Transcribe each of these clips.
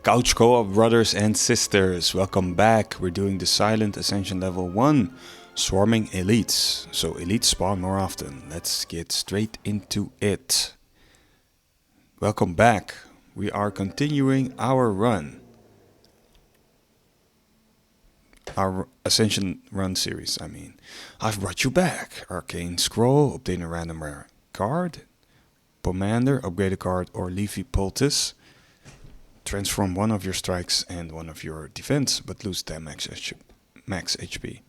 Couch co-op brothers and sisters, welcome back. We're doing the silent Ascension level 1, swarming elites. So elites spawn more often. Let's get straight into it. Welcome back. We are continuing our run. Our Ascension run series, I mean. I've brought you back. Arcane Scroll, obtain a random rare card. Pomander, upgrade a card, or Leafy Poultice. Transform one of your strikes and one of your defense, but lose 10 max HP.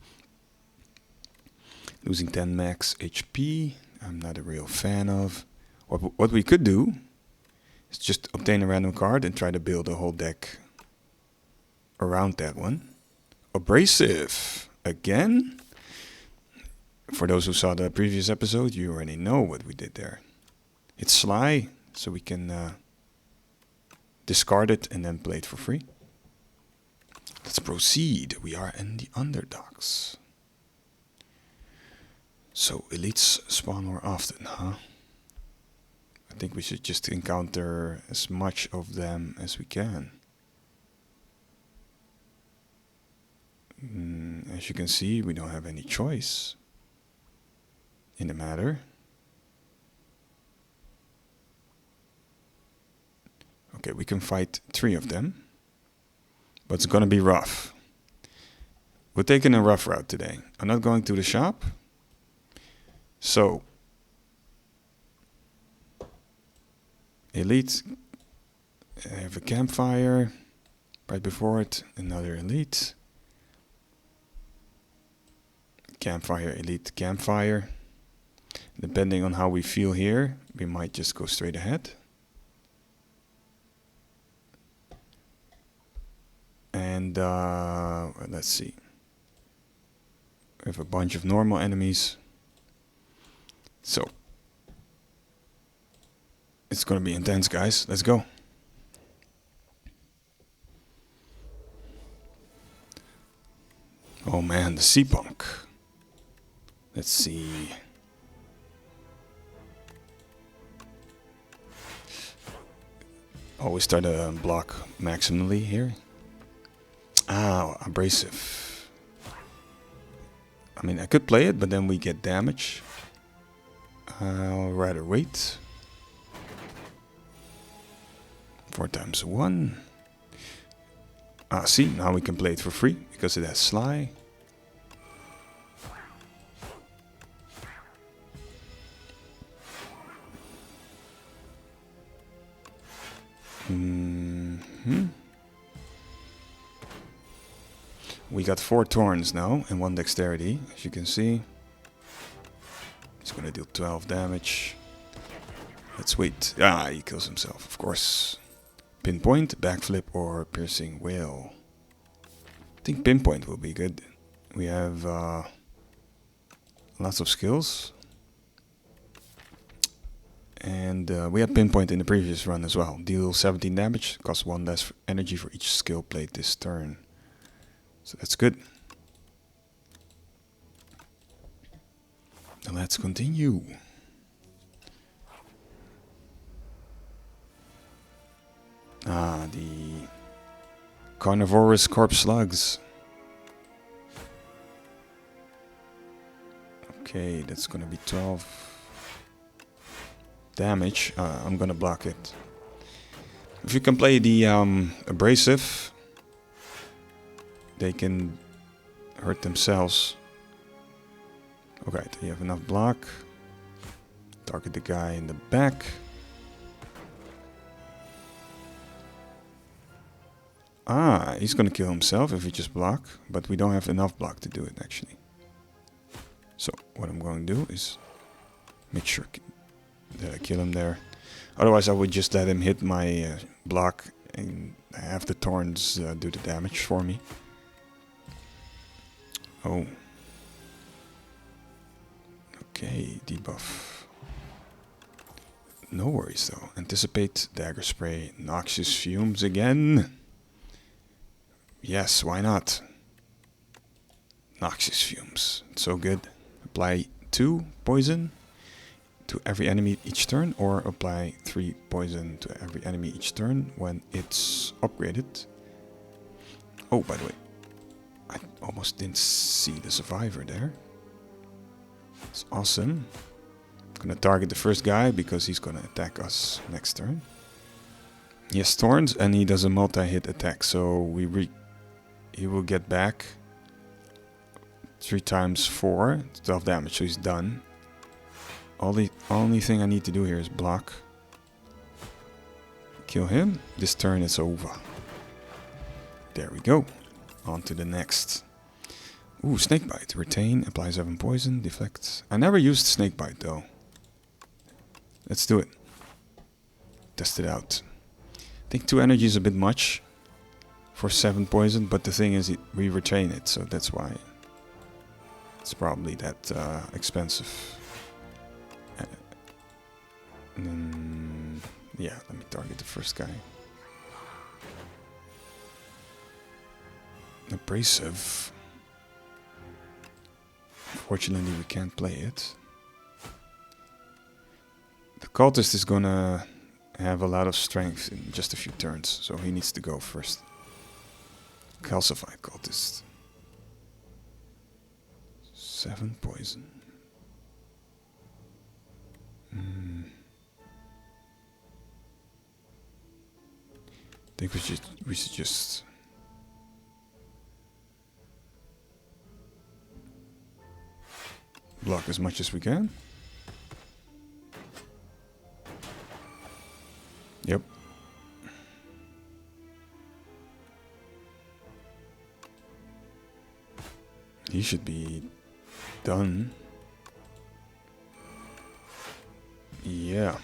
Losing 10 max HP, I'm not a real fan of. What we could do is just obtain a random card and try to build a whole deck around that one. Abrasive, again? For those who saw the previous episode, you already know what we did there. It's SLY, so we can discard it and then play it for free. Let's proceed. We are in the underdogs. So elites spawn more often, huh? I think we should just encounter as much of them as we can. As you can see, we don't have any choice in the matter. Okay, we can fight 3 of them, but it's gonna be rough. We're taking a rough route today. I'm not going to the shop, so elite. I have a campfire right before it. Another elite. Campfire, elite, campfire. Depending on how we feel here, we might just go straight ahead. And let's see. We have a bunch of normal enemies. So it's gonna be intense, guys. Let's go. Oh man, the sea punk. Let's see. Always try to block maximally here. Ah, abrasive. I mean, I could play it, but then we get damage. I'll rather wait. 4 times 1. Ah, see, now we can play it for free because it has SLY. We got 4 Thorns now and 1 Dexterity, as you can see. It's gonna deal 12 damage. Let's wait. Ah, he kills himself, of course. Pinpoint, backflip, or piercing whale. I think pinpoint will be good. We have lots of skills. And we had pinpoint in the previous run as well. Deal 17 damage, cost 1 less energy for each skill played this turn. So that's good. Now let's continue. Ah, the carnivorous corpse slugs. Okay, that's gonna be 12 damage. I'm gonna block it. If you can play the abrasive, they can hurt themselves. Okay, you have enough block. Target the guy in the back. Ah, he's gonna kill himself if we just block, but we don't have enough block to do it actually. So what I'm going to do is make sure that I kill him there. Otherwise I would just let him hit my block and have the thorns do the damage for me. Oh. Okay, debuff. No worries though. Anticipate, dagger spray, noxious fumes again. Yes, why not? Noxious fumes, it's so good. Apply 2 poison. to every enemy each turn, or apply 3 poison to every enemy each turn when it's upgraded. Oh, by the way, I almost didn't see the survivor there. It's awesome. Gonna target the first guy because he's gonna attack us next turn. He has thorns and he does a multi-hit attack, so he will get back 3 times 4, 12 damage, so he's done. Only thing I need to do here is block. Kill him. This turn is over. There we go. On to the next. Ooh, Snakebite. Retain, apply 7 poison, deflect. I never used Snakebite though. Let's do it. Test it out. I think 2 energy is a bit much for 7 poison, but the thing is we retain it, so that's why it's probably that expensive. And then, yeah, let me target the first guy. Abrasive. Fortunately, we can't play it. The cultist is gonna have a lot of strength in just a few turns, so he needs to go first. Calcified cultist. 7 poison. I think we should just block as much as we can. Yep. He should be done. Yeah.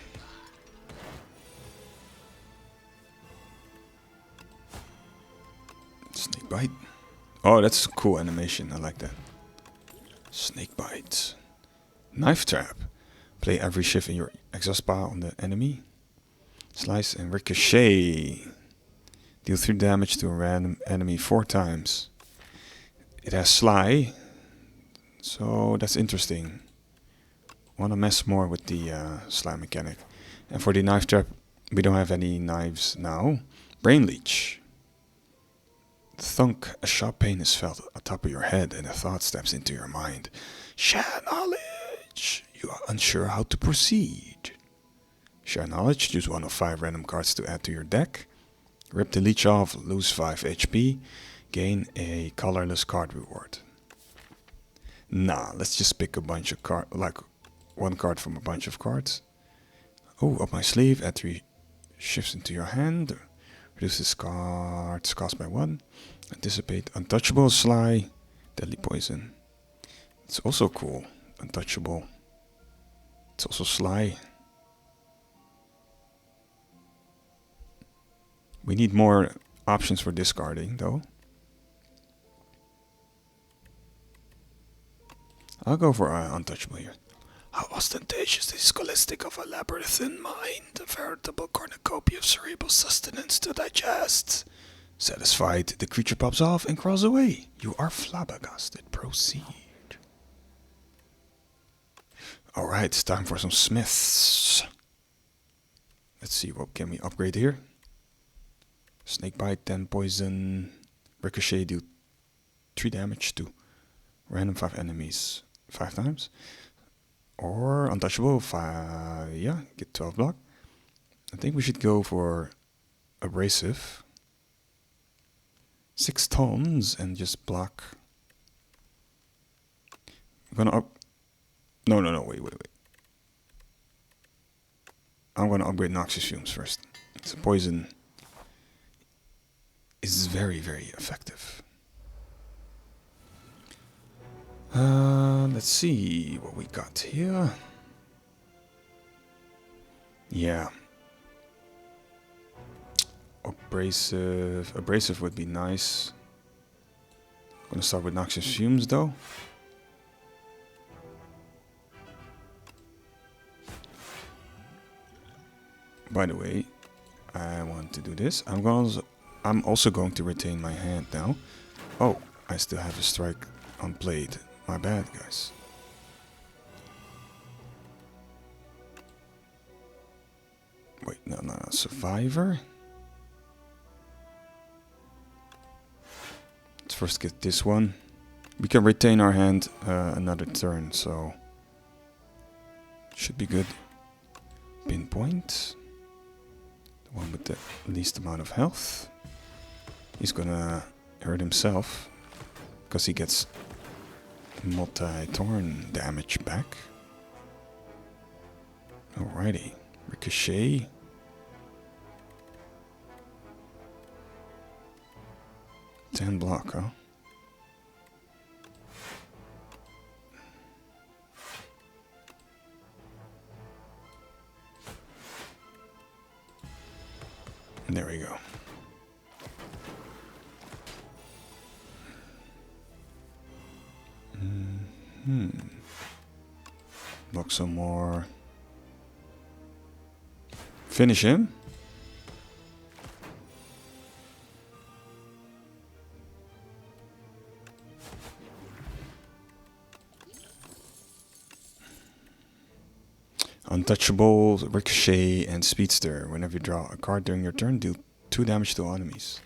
Snakebite. Oh, that's a cool animation. I like that. Snakebite. Knife trap. Play every shift in your exhaust pile on the enemy. Slice and ricochet. Deal 3 damage to a random enemy 4 times. It has SLY, so that's interesting. Want to mess more with the SLY mechanic. And for the knife trap, we don't have any knives now. Brain leech. Thunk, a sharp pain is felt atop of your head and a thought steps into your mind. Share knowledge. You are unsure how to proceed. Share knowledge. Choose 1 of 5 random cards to add to your deck. Rip the leech off, lose 5 HP. Gain a colorless card reward. Nah, let's just pick a bunch of cards, like 1 card from a bunch of cards. Oh, up my sleeve, add 3 shifts into your hand. Reduce this card's cost by 1. Anticipate, untouchable, SLY, deadly poison. It's also cool. Untouchable. It's also SLY. We need more options for discarding though. I'll go for untouchable here. How ostentatious is scholastic of a labyrinthine mind, a veritable cornucopia of cerebral sustenance to digest. Satisfied, the creature pops off and crawls away. You are flabbergasted. Proceed. Alright, it's time for some smiths. Let's see, what can we upgrade here? Snakebite, 10 poison. Ricochet, do 3 damage to random 5 enemies 5 times. Or untouchable, 5, yeah, get 12 block. I think we should go for abrasive. 6 tons and just block. I'm gonna No, wait. I'm gonna upgrade Noxious Fumes first. It's a poison. Is very, very effective. Let's see what we got here. Yeah. Abrasive would be nice. I'm gonna start with Noxious Fumes though. By the way, I want to do this. I'm also going to retain my hand now. Oh, I still have a strike unplayed. My bad, guys. Wait, no, survivor. Let's first get this one. We can retain our hand another turn, so should be good. Pinpoint. The one with the least amount of health. He's gonna hurt himself because he gets multi-torn damage back. Alrighty. Ricochet. Ten block, huh? There we go. Block some more. Finish him. Untouchable, Ricochet, and Speedster. Whenever you draw a card during your turn, deal 2 damage to enemies.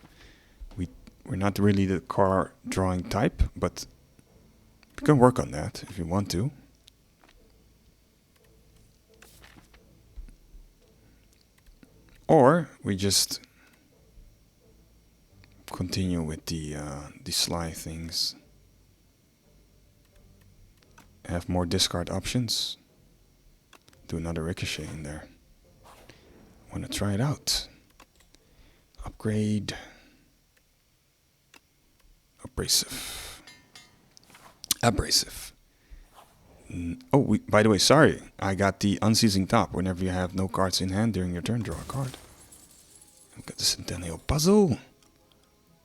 We're not really the card drawing type, but we can work on that if you want to. Or we just continue with the SLY things. Have more discard options. Do another Ricochet in there. Want to try it out. Upgrade. Abrasive. Abrasive. Oh, by the way, sorry. I got the unceasing top. Whenever you have no cards in hand during your turn, draw a card. We've got the Centennial Puzzle.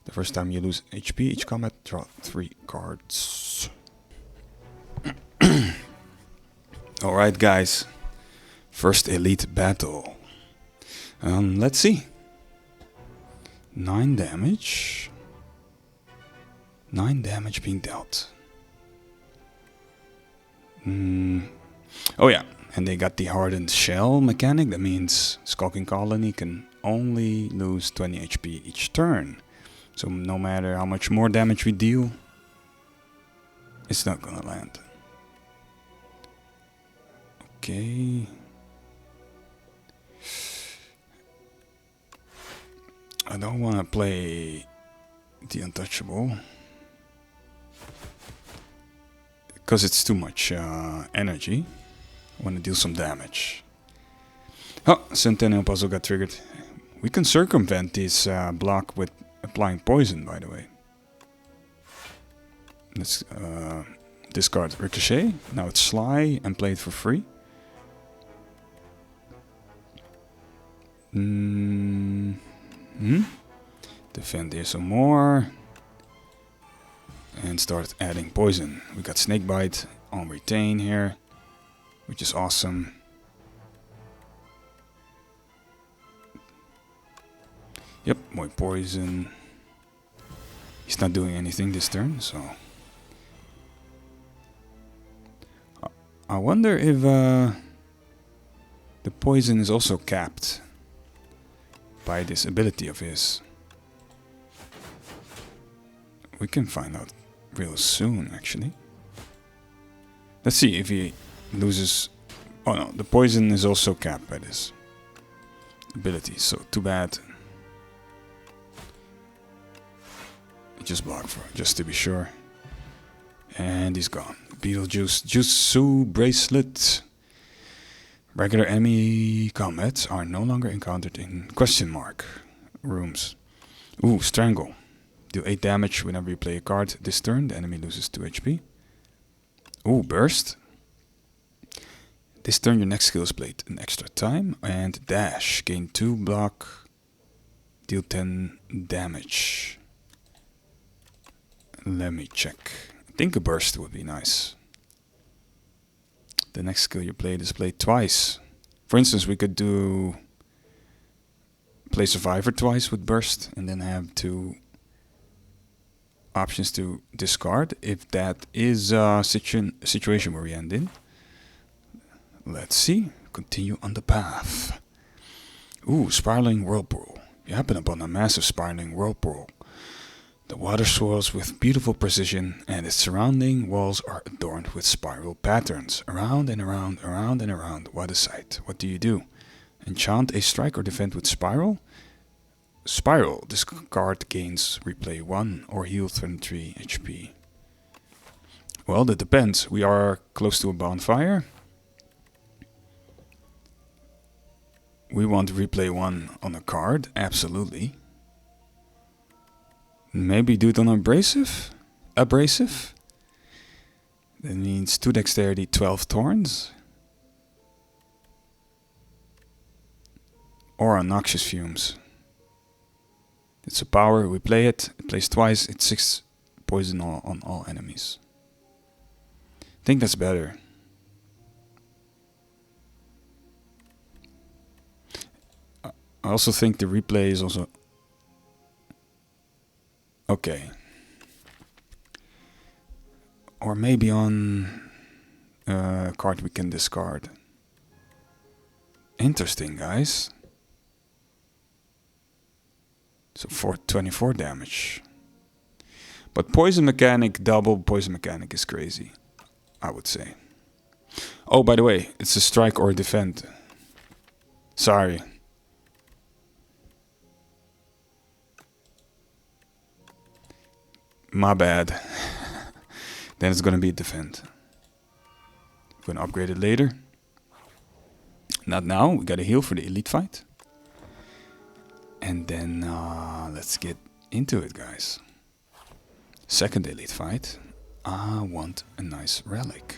The first time you lose HP each combat, draw 3 cards. Alright, guys. First elite battle. Let's see. 9 damage. 9 damage being dealt. Oh yeah, and they got the hardened shell mechanic. That means Skulking Colony can only lose 20 HP each turn. So no matter how much more damage we deal, it's not gonna land. Okay. I don't want to play the Untouchable because it's too much energy. I want to deal some damage. Oh, Centennial Puzzle got triggered. We can circumvent this block with applying poison, by the way. Let's discard Ricochet. Now it's SLY and play it for free. Defend here some more. And start adding poison. We got Snakebite on retain here, which is awesome. Yep, more poison. He's not doing anything this turn, so... I wonder if the poison is also capped by this ability of his. We can find out real soon, actually. Let's see if he loses... Oh no, the poison is also capped by this ability, so too bad. Just block for just to be sure. And he's gone. Beetlejuice Jutsu Bracelet. Regular enemy combats are no longer encountered in question mark rooms. Ooh, Strangle. Deal 8 damage whenever you play a card this turn. The enemy loses 2 HP. Ooh, Burst. This turn your next skill is played an extra time. And Dash. Gain 2 block. Deal 10 damage. Let me check. I think a Burst would be nice. The next skill you played is played twice. For instance, we could do play Survivor twice with Burst and then have 2 options to discard if that is a situation where we end in. Let's see. Continue on the path. Ooh, spiraling whirlpool. You happen upon a massive spiraling whirlpool. The water swirls with beautiful precision, and its surrounding walls are adorned with spiral patterns. Around and around, around and around. What a sight. What do you do? Enchant a strike or defend with spiral? Spiral. This card gains replay 1 or heal 23 HP. Well, that depends. We are close to a bonfire. We want replay 1 on a card, absolutely. Maybe do it on abrasive? Abrasive? That means 2 dexterity, 12 thorns. Or on noxious fumes. It's a power, we play it. It plays twice, it's 6 poison on all enemies. I think that's better. I also think the replay is also... Okay. Or maybe on a card we can discard. Interesting, guys. So for 24 damage. But poison mechanic, double poison mechanic is crazy, I would say. Oh, by the way, it's a strike or a defend. Sorry. My bad. Then it's gonna be a defend. We're gonna upgrade it later. Not now, we gotta heal for the elite fight. And then let's get into it, guys. Second elite fight. I want a nice relic.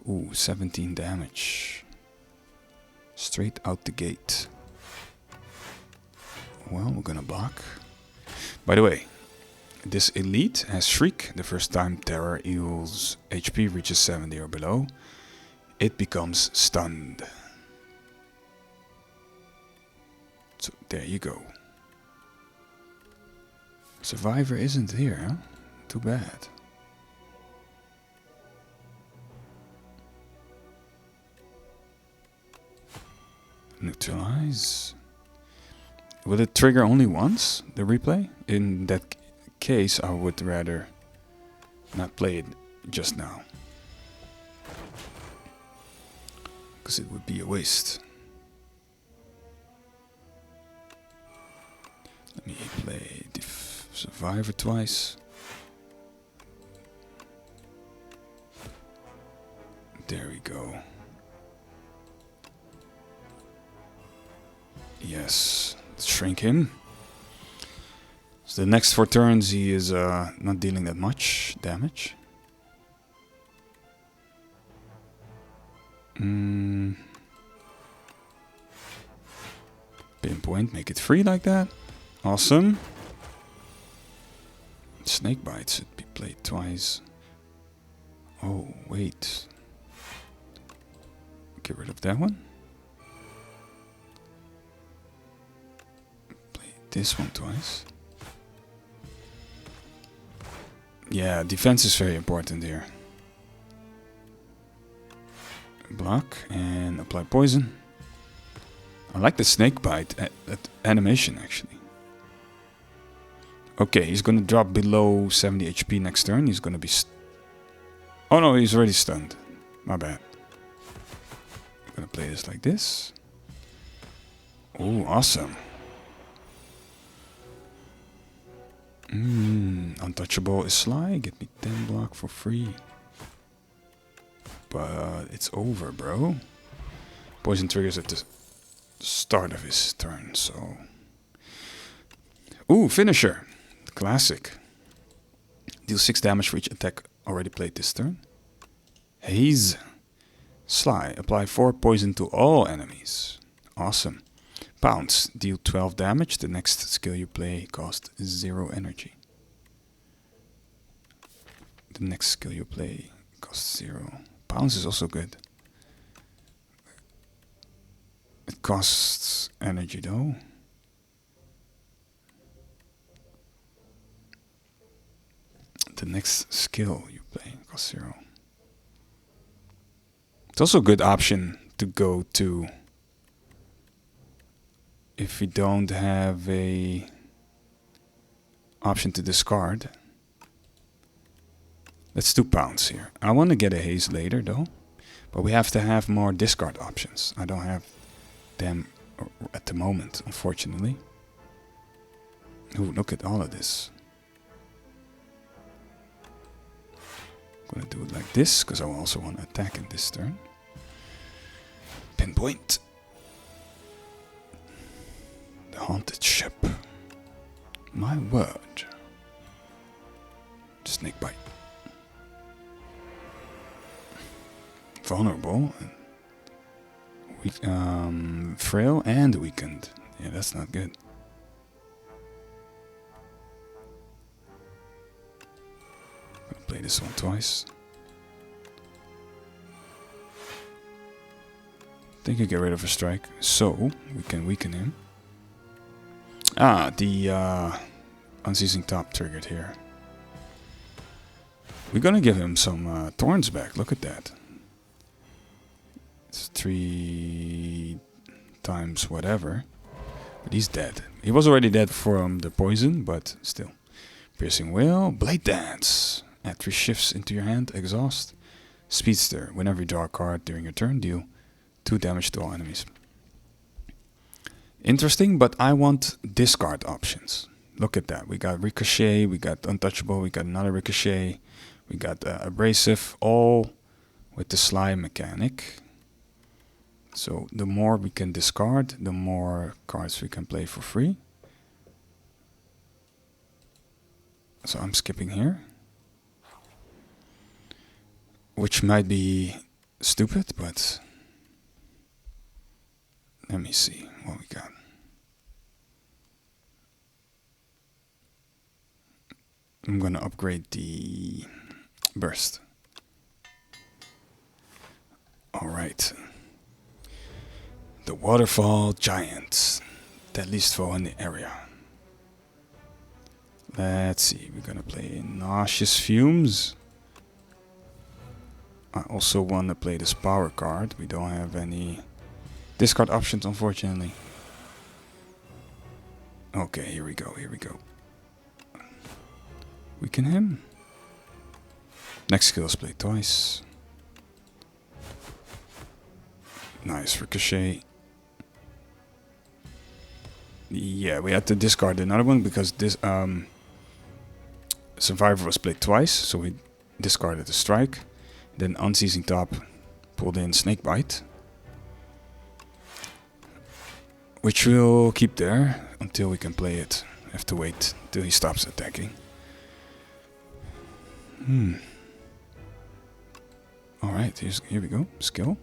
Ooh, 17 damage. Straight out the gate. Well, we're gonna block. By the way, this elite has Shriek. The first time Terror Eel's HP reaches 70 or below, it becomes stunned. So there you go. Survivor isn't here, huh? Too bad. Neutralize. Will it trigger only once, the replay? In that case, I would rather not play it just now. Because it would be a waste. Let me play Survivor twice. There we go. Yes. Let's shrink him. So the next 4 turns he is not dealing that much damage. Pinpoint, make it free like that. Awesome. Snakebite should be played twice. Oh, wait. Get rid of that one. Play this one twice. Yeah, defense is very important here. Block and apply poison. I like the snakebite animation actually. Okay, he's gonna drop below 70 HP next turn. He's gonna be... oh no, he's already stunned. My bad. I'm gonna play this like this. Oh, awesome. Untouchable is SLY. Get me 10 block for free. But it's over, bro. Poison triggers at the start of his turn, so... ooh, finisher. Classic. Deal 6 damage for each attack already played this turn. Haze. SLY. Apply 4 poison to all enemies. Awesome. Pounce. Deal 12 damage. The next skill you play costs 0 energy. The next skill you play costs 0. Pounce is also good. It costs energy though. The next skill you play costs 0. It's also a good option to go to if we don't have a option to discard. Let's do pounce here. I want to get a haze later though, but we have to have more discard options. I don't have them at the moment, unfortunately. Ooh, look at all of this. I'm gonna do it like this because I also want to attack in this turn. Pinpoint. The haunted ship. My word. Snake bite. Vulnerable. Frail and weakened. Yeah, that's not good. I'll play this one twice. I think I get rid of a strike, so we can weaken him. Ah, the unceasing top triggered here. We're gonna give him some thorns back. Look at that. It's 3 times whatever. But he's dead. He was already dead from the poison, but still. Piercing Will, Blade Dance. Add 3 shifts into your hand, exhaust. Speedster, whenever you draw a card during your turn, deal 2 damage to all enemies. Interesting, but I want discard options. Look at that. We got Ricochet, we got Untouchable, we got another Ricochet, we got Abrasive, all with the SLY mechanic. So the more we can discard, the more cards we can play for free. So I'm skipping here. Which might be stupid, but let me see what we got. I'm gonna upgrade the burst. Alright. The Waterfall Giants. Deadliest foe in the area. Let's see, we're gonna play Nauseous Fumes. I also want to play this power card. We don't have any discard options, unfortunately. Okay, here we go, here we go. Weaken him. Next skill is play twice. Nice Ricochet. Yeah, we had to discard another one because this Survivor was played twice, so we discarded the strike. Then Unceasing Top pulled in Snakebite, which we'll keep there until we can play it. Have to wait till he stops attacking. Alright, here we go. Skill.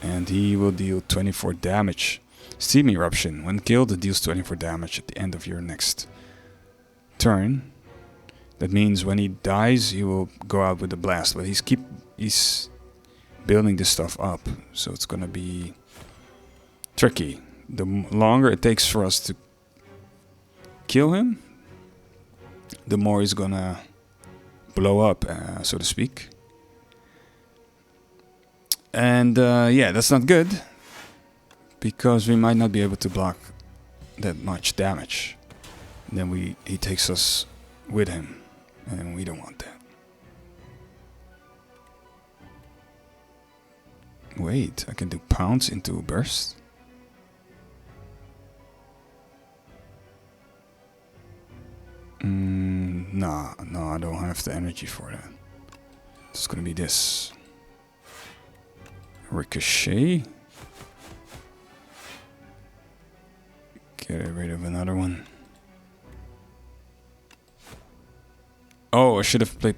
And he will deal 24 damage. Steam Eruption. When killed, it deals 24 damage at the end of your next turn. That means when he dies, he will go out with a blast. But he's building this stuff up, so it's gonna be tricky. The longer it takes for us to kill him, the more he's gonna blow up, so to speak. And yeah, that's not good, because we might not be able to block that much damage. And then he takes us with him, and we don't want that. Wait, I can do pounce into a burst? No, I don't have the energy for that. It's gonna be this. Ricochet. Get rid of another one. Oh, I should have played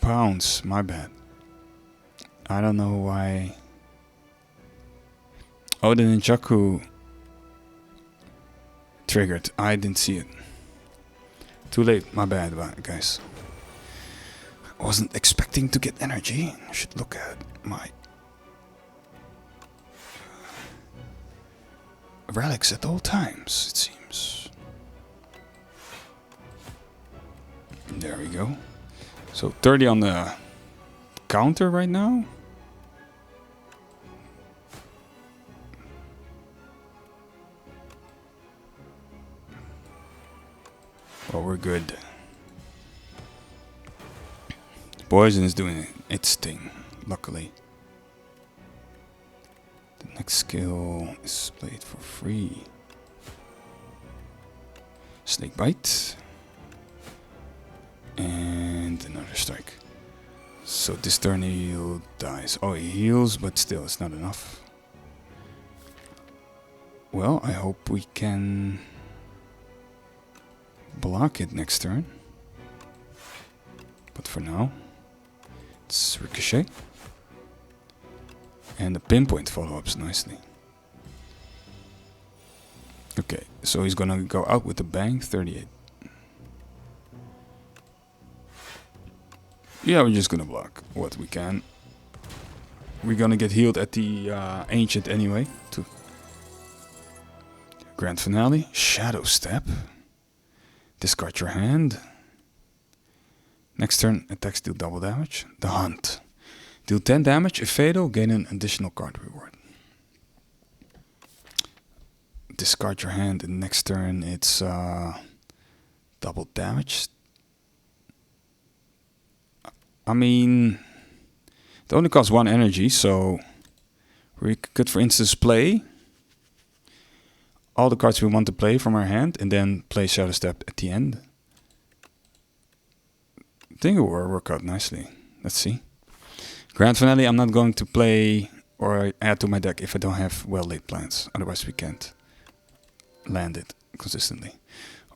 pounce. My bad. I don't know why. Oh, the Ninjaku triggered. I didn't see it. Too late. My bad, guys. I wasn't expecting to get energy. I should look at my relics at all times, it seems. There we go. So 30 on the counter right now. Oh, we're good. Poison is doing its thing, luckily. The next skill is played for free. Snake Bite. And another strike. So this turn he dies. Oh, he heals, but still it's not enough. Well, I hope we can block it next turn. But for now, it's Ricochet. And the pinpoint follow-ups nicely. Okay, so he's gonna go out with a bang, 38. Yeah, we're just gonna block what we can. We're gonna get healed at the Ancient anyway. To Grand Finale, Shadow Step. Discard your hand. Next turn, attacks deal double damage. The Hunt. Deal 10 damage. If fatal, gain an additional card reward. Discard your hand, and next turn it's double damage. I mean, it only costs 1 energy, so we could, for instance, play all the cards we want to play from our hand, and then play Shadow Step at the end. I think it will work out nicely. Let's see. Grand Finale, I'm not going to play or add to my deck if I don't have well-laid plans. Otherwise we can't land it consistently.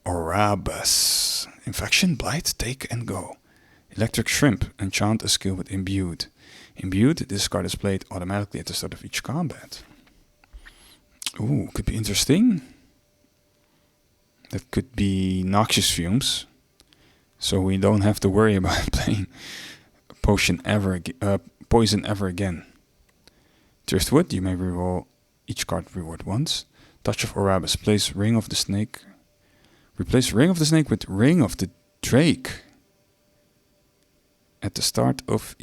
Orabus. Infection, Blight, take and go. Electric Shrimp. Enchant a skill with Imbued. Imbued, this card is played automatically at the start of each combat. Ooh, could be interesting. That could be Noxious Fumes. So we don't have to worry about playing poison ever again. Driftwood, you may reroll each card reward once. Touch of Orabus, replace Ring of the Snake with Ring of the Drake. At the start of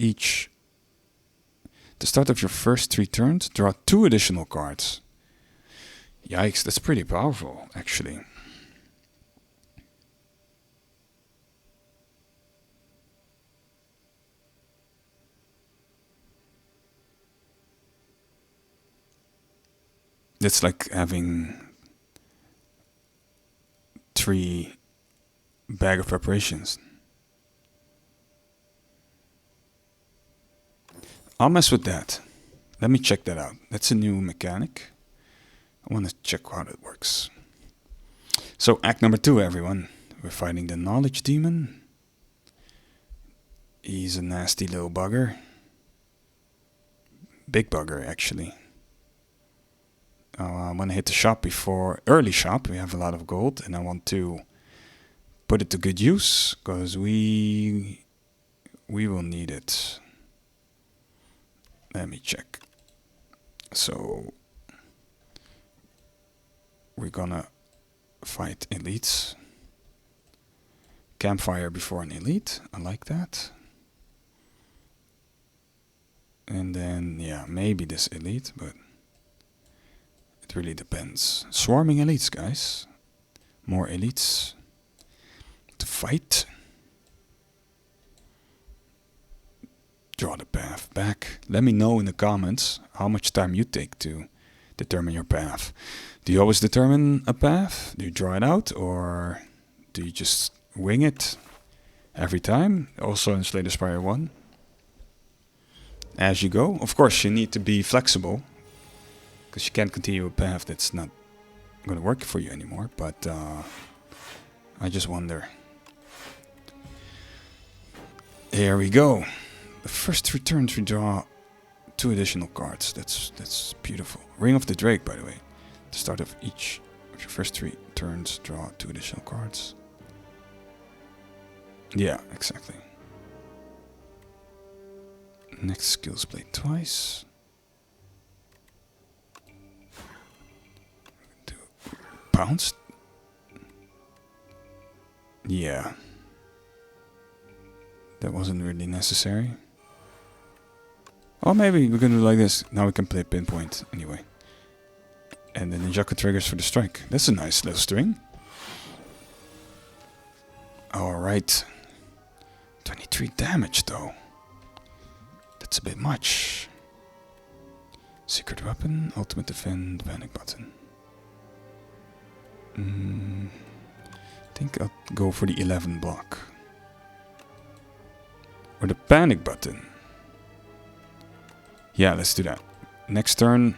your first 3 turns, draw 2 additional cards. Yikes, that's pretty powerful, actually. That's like having 3 bag of preparations. I'll mess with that. Let me check that out. That's a new mechanic. I want to check how that works. So act number 2, everyone. We're fighting the Knowledge Demon. He's a nasty little bugger. Big bugger, actually. I want to hit the shop before early shop. We have a lot of gold, and I want to put it to good use because we will need it. Let me check. So we're gonna fight elites. Campfire before an elite. I like that. And then, yeah, maybe this elite, but it really depends. Swarming elites, guys. More elites to fight. Draw the path back. Let me know in the comments how much time you take to determine your path. Do you always determine a path? Do you draw it out, or do you just wing it every time? Also in Slay the Spire 1. As you go. Of course, you need to be flexible, because you can't continue a path that's not going to work for you anymore. But I just wonder. Here we go. The first 3 turns we draw 2 additional cards. That's beautiful. Ring of the Drake, by the way. At the start of each of your first 3 turns, draw 2 additional cards. Yeah, exactly. Next skill's played twice. Do Pounced. Yeah. That wasn't really necessary. Or maybe we're gonna do like this. Now we can play pinpoint anyway. And then Ninjaku triggers for the strike. That's a nice little string. Alright. 23 damage though. That's a bit much. Secret weapon, ultimate defend, panic button. I think I'll go for the 11 block. Or the panic button. Yeah, let's do that. Next turn.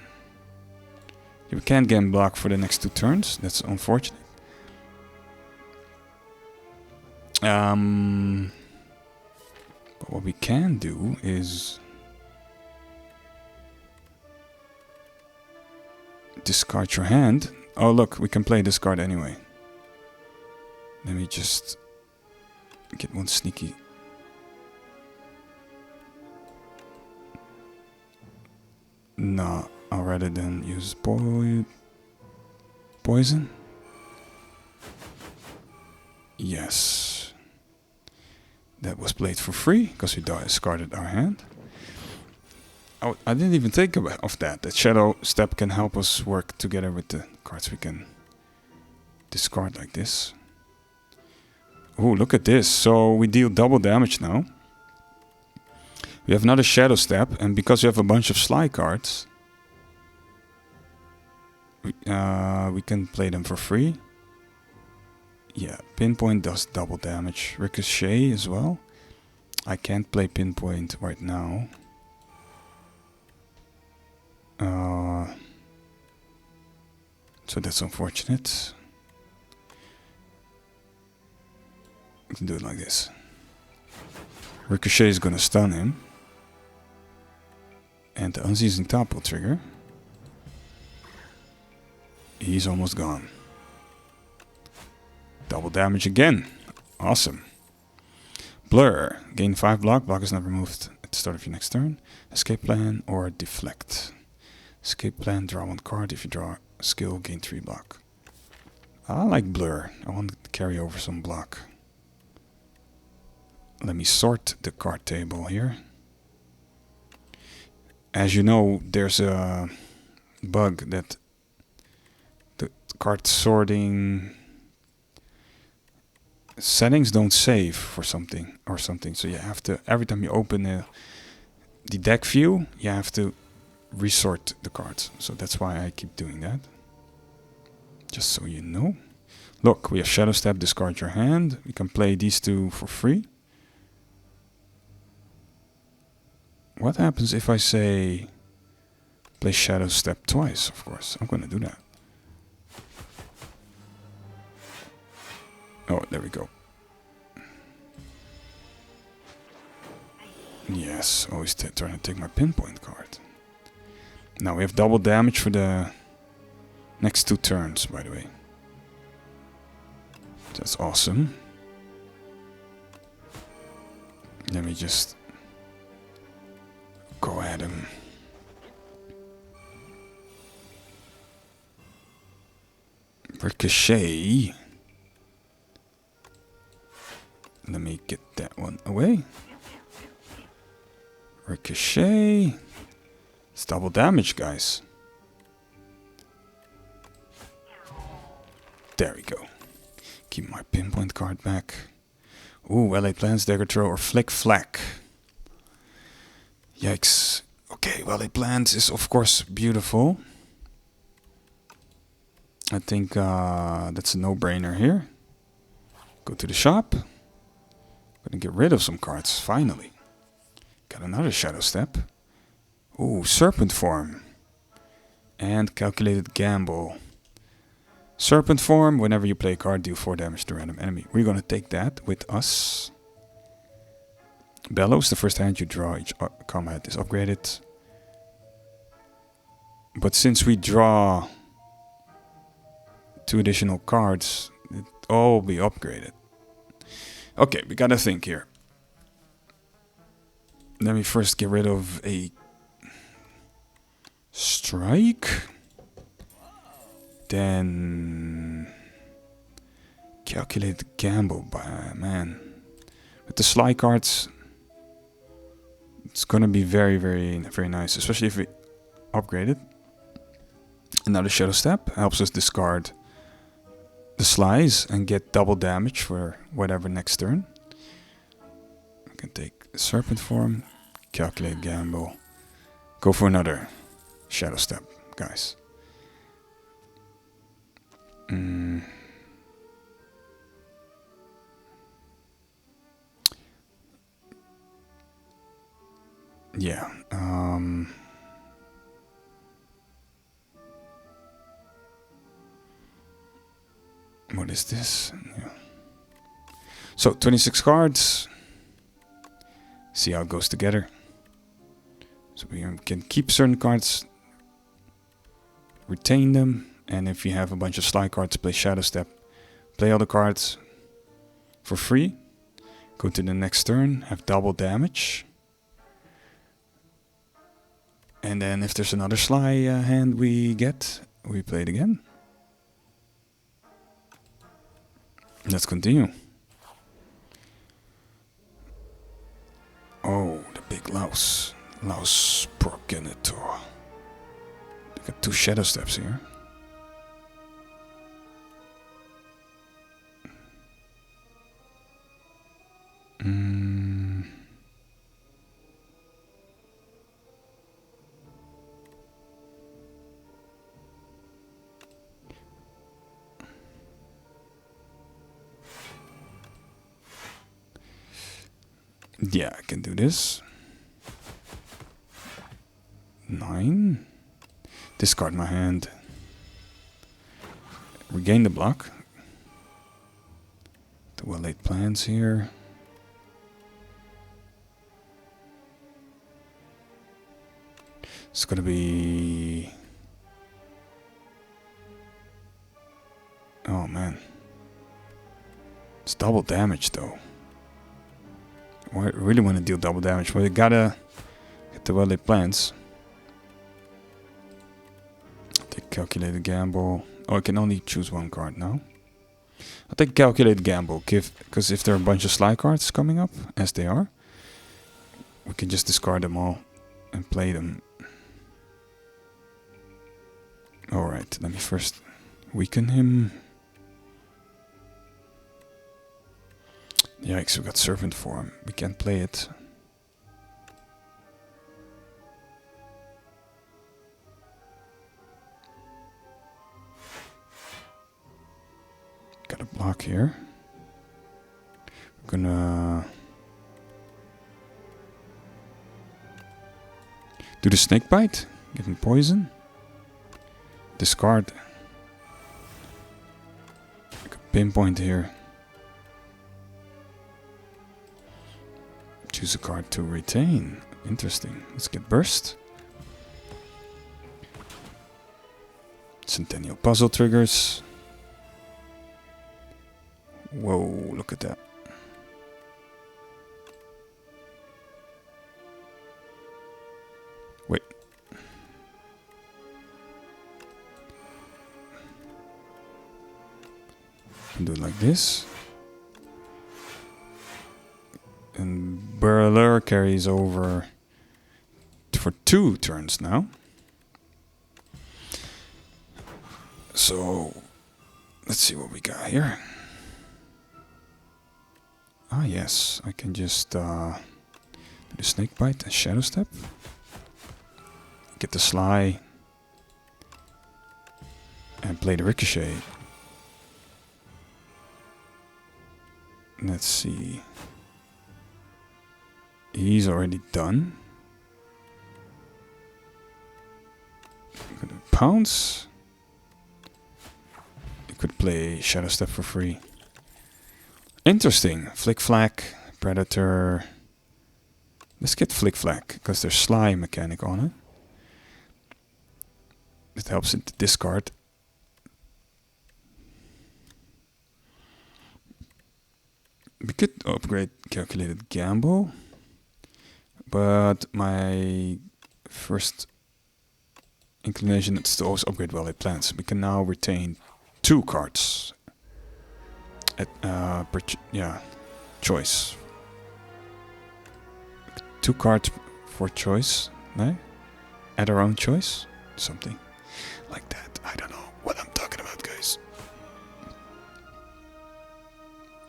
We can't get him blocked for the next 2 turns. That's unfortunate. But what we can do is discard your hand. Oh look, we can play this card anyway. Let me just get one sneaky. No, I'd rather than use poison. Yes. That was played for free because we discarded our hand. Oh, I didn't even think of that. That Shadow Step can help us work together with the cards we can discard like this. Oh, look at this. So we deal double damage now. We have another Shadow Step, and because we have a bunch of SLY cards, we can play them for free. Yeah, Pinpoint does double damage. Ricochet as well. I can't play Pinpoint right now. So that's unfortunate. We can do it like this. Ricochet is gonna stun him. And the Unseasoned Top will trigger. He's almost gone. Double damage again. Awesome. Blur. Gain 5 block. Block is not removed at the start of your next turn. Escape plan or deflect. Escape plan, draw 1 card. If you draw a skill, gain 3 block. I like Blur. I want to carry over some block. Let me sort the card table here. As you know, there's a bug that the card sorting settings don't save for something or something. So you have to, every time you open the deck view, you have to resort the cards. So that's why I keep doing that. Just so you know. Look, we have Shadow Step, discard your hand. We can play these 2 for free. What happens if I say play Shadow Step twice? Of course, I'm going to do that. Oh, there we go. Yes, always trying to take my Pinpoint card. Now we have double damage for the next 2 turns, by the way. That's awesome. Let me just go at him. Ricochet. Let me get that one away. Ricochet. It's double damage, guys. There we go. Keep my Pinpoint card back. Ooh, well-laid plans, dagger throw, or flick flack. Yikes. Okay, well-laid plans is of course beautiful. I think that's a no-brainer here. Go to the shop. Gonna get rid of some cards, finally. Got another Shadow Step. Ooh, Serpent Form. And Calculated Gamble. Serpent Form, whenever you play a card, deal 4 damage to random enemy. We're gonna take that with us. Bellows, the first hand you draw each combat is upgraded. But since we draw 2 additional cards, it all will be upgraded. Okay, we gotta think here. Let me first get rid of a strike. Then calculate the gamble by man. With the SLY cards, It's gonna be very, very, very nice, especially if we upgrade it. Another Shadow Step helps us discard the SLYs and get double damage for whatever next turn. We can take Serpent Form, calculate gamble, go for another Shadow Step, guys. Yeah. What is this? Yeah. So 26 cards. See how it goes together. So we can keep certain cards, retain them, and if you have a bunch of SLY cards, play Shadow Step. Play all the cards for free. Go to the next turn, have double damage. And then if there's another SLY hand we get, we play it again. Let's continue. Oh, the big louse. Louse progenitor. We got 2 Shadow Steps here. Yeah, I can do this. 9. Discard my hand. Regain the block. The well-laid plans here. It's gonna be... Oh man. It's double damage though. I really want to deal double damage, but I gotta get the well-laid plans. Take calculated gamble. Oh, I can only choose 1 card now. I'll take calculated gamble, because if there are a bunch of SLY cards coming up, as they are, we can just discard them all and play them. Alright, let me first weaken him. Yikes, we got Serpent Form. We can't play it. Got a block here. We're gonna do the Snake Bite. Give him poison. Discard. Like a pinpoint here. Choose a card to retain. Interesting. Let's get Burst. Centennial Puzzle triggers. Whoa, look at that. Wait. Do it like this. And Burler carries over for 2 turns now. So, let's see what we got here. Ah, yes, I can just do the Snake Bite and Shadow Step. Get the SLY. And play the Ricochet. Let's see. He's already done. I'm gonna pounce. You could play Shadow Step for free. Interesting. Flick Flack, Predator. Let's get Flick Flack, because there's SLY mechanic on it. It helps it to discard. We could upgrade Calculated Gamble. But my first inclination is to always upgrade well-laid plans. We can now retain 2 cards at choice. 2 cards for choice, no? At our own choice? Something like that. I don't know what I'm talking about, guys.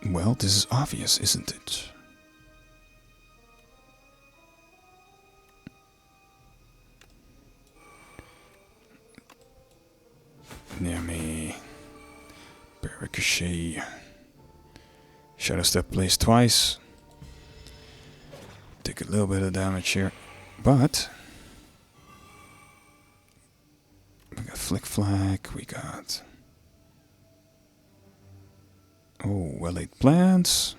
Well, this is obvious, isn't it? Near me. Ricochet. Shadow Step plays twice. Take a little bit of damage here. But we got Flick Flag, we got well-laid plans.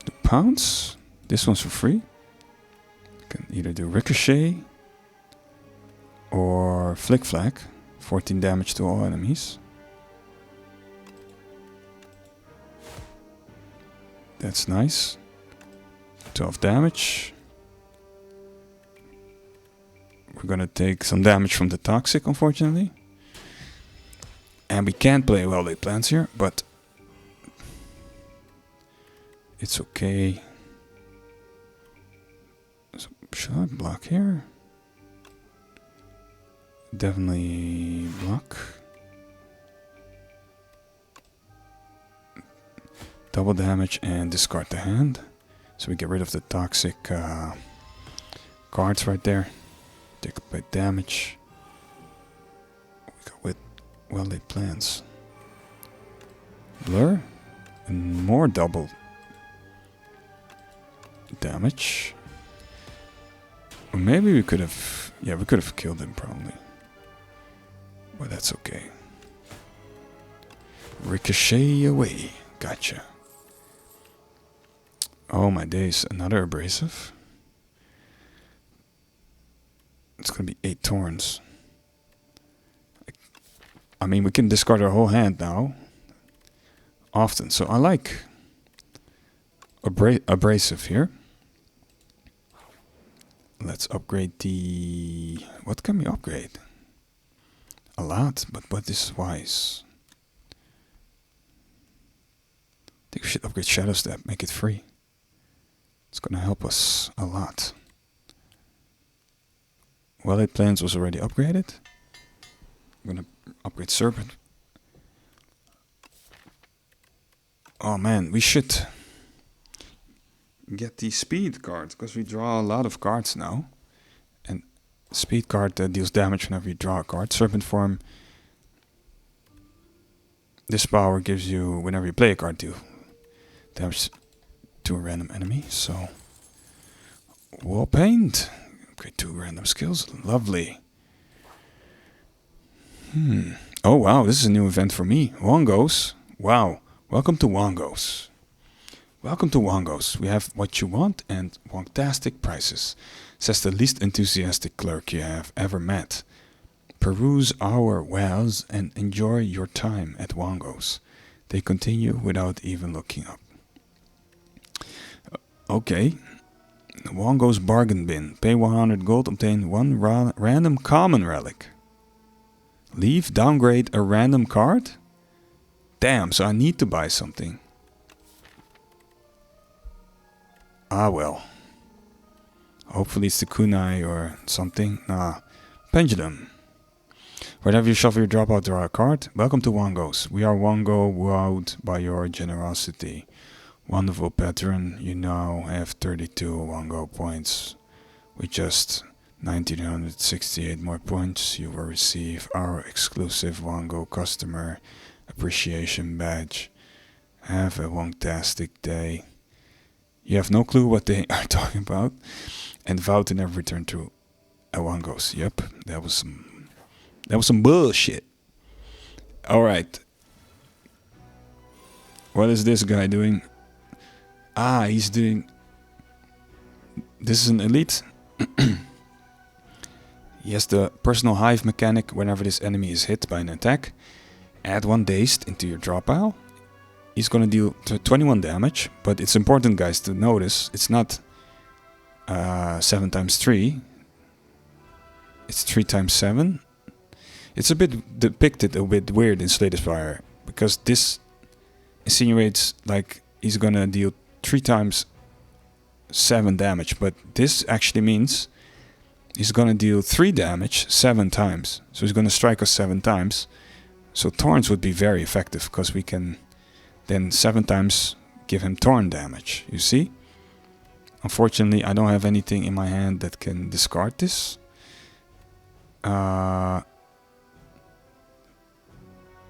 Do pounce. This one's for free. Can either do Ricochet or Flick Flag. 14 damage to all enemies. That's nice. 12 damage. We're gonna take some damage from the Toxic, unfortunately. And we can't play well-laid plans here, but it's okay. So should I block here? Definitely block. Double damage and discard the hand. So we get rid of the toxic cards right there. Take a bit damage. We go with well-laid plans. Blur. And more double damage. Or maybe we could have... Yeah, we could have killed him probably. But that's okay. Ricochet away. Gotcha. Oh my days, another abrasive. It's gonna be 8 Thorns. I mean, we can discard our whole hand now. Often, so I like abrasive here. Let's upgrade the... What can we upgrade? A lot, but what is wise? I think we should upgrade Shadow Step, make it free. It's gonna help us a lot. Well-laid plans was already upgraded. I'm gonna upgrade Serpent. Oh man, we should get the speed card, because we draw a lot of cards now. And speed card deals damage whenever you draw a card. Serpent form. This power gives you, whenever you play a card, deal damage to a random enemy. So, Wall Paint. Okay, 2 random skills. Lovely. Oh wow, this is a new event for me. Wongos. Wow. Welcome to Wongos. Welcome to Wongos. We have what you want and wontastic prices, says the least enthusiastic clerk you have ever met. Peruse our wares and enjoy your time at Wongos. They continue without even looking up. Okay. Wongos bargain bin. Pay 100 gold, obtain 1 random common relic. Leave, downgrade a random card? Damn, so I need to buy something. Ah well. Hopefully it's the kunai or something. Nah. Pendulum. Whenever you shuffle your dropout, draw a card. Welcome to Wongos. We are Wongo, wowed by your generosity. Wonderful patron, you now have 32 Wongo points. With just 1968 more points, you will receive our exclusive Wongo customer appreciation badge. Have a wontastic day. You have no clue what they are talking about. And vow to never return to a Wongos. Yep, that was some bullshit. Alright. What is this guy doing? Ah, he's doing... This is an elite. He has the personal hive mechanic. Whenever this enemy is hit by an attack, add 1 dazed into your draw pile. He's gonna deal 21 damage, but it's important, guys, to notice it's not 7 times 3. It's 3 times 7. It's a bit depicted a bit weird in Slay the Spire, because this insinuates like he's gonna deal 3 times 7 damage, but this actually means he's gonna deal 3 damage 7 times. So he's gonna strike us 7 times. So Thorns would be very effective, because we can then 7 times give him Thorn damage, you see? Unfortunately, I don't have anything in my hand that can discard this.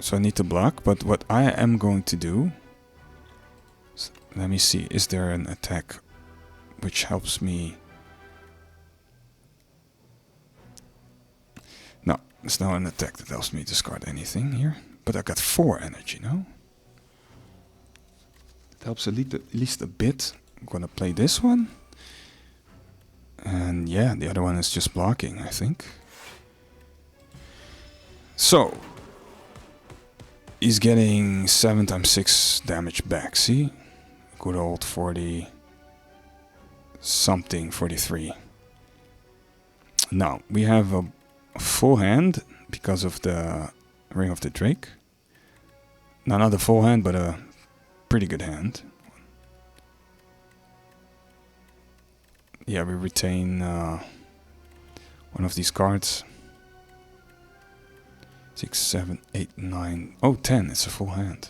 So I need to block, but what I am going to do... Let me see, is there an attack which helps me? No, there's not an attack that helps me discard anything here. But I got 4 energy, no? It helps at least a bit. I'm gonna play this one. And yeah, the other one is just blocking, I think. So... he's getting 7 times 6 damage back, see? Good old 40... something, 43. Now, we have a full hand because of the Ring of the Drake. Now, not a full hand, but a pretty good hand. Yeah, we retain one of these cards. 6, 7, 8, 9... oh, 10, it's a full hand.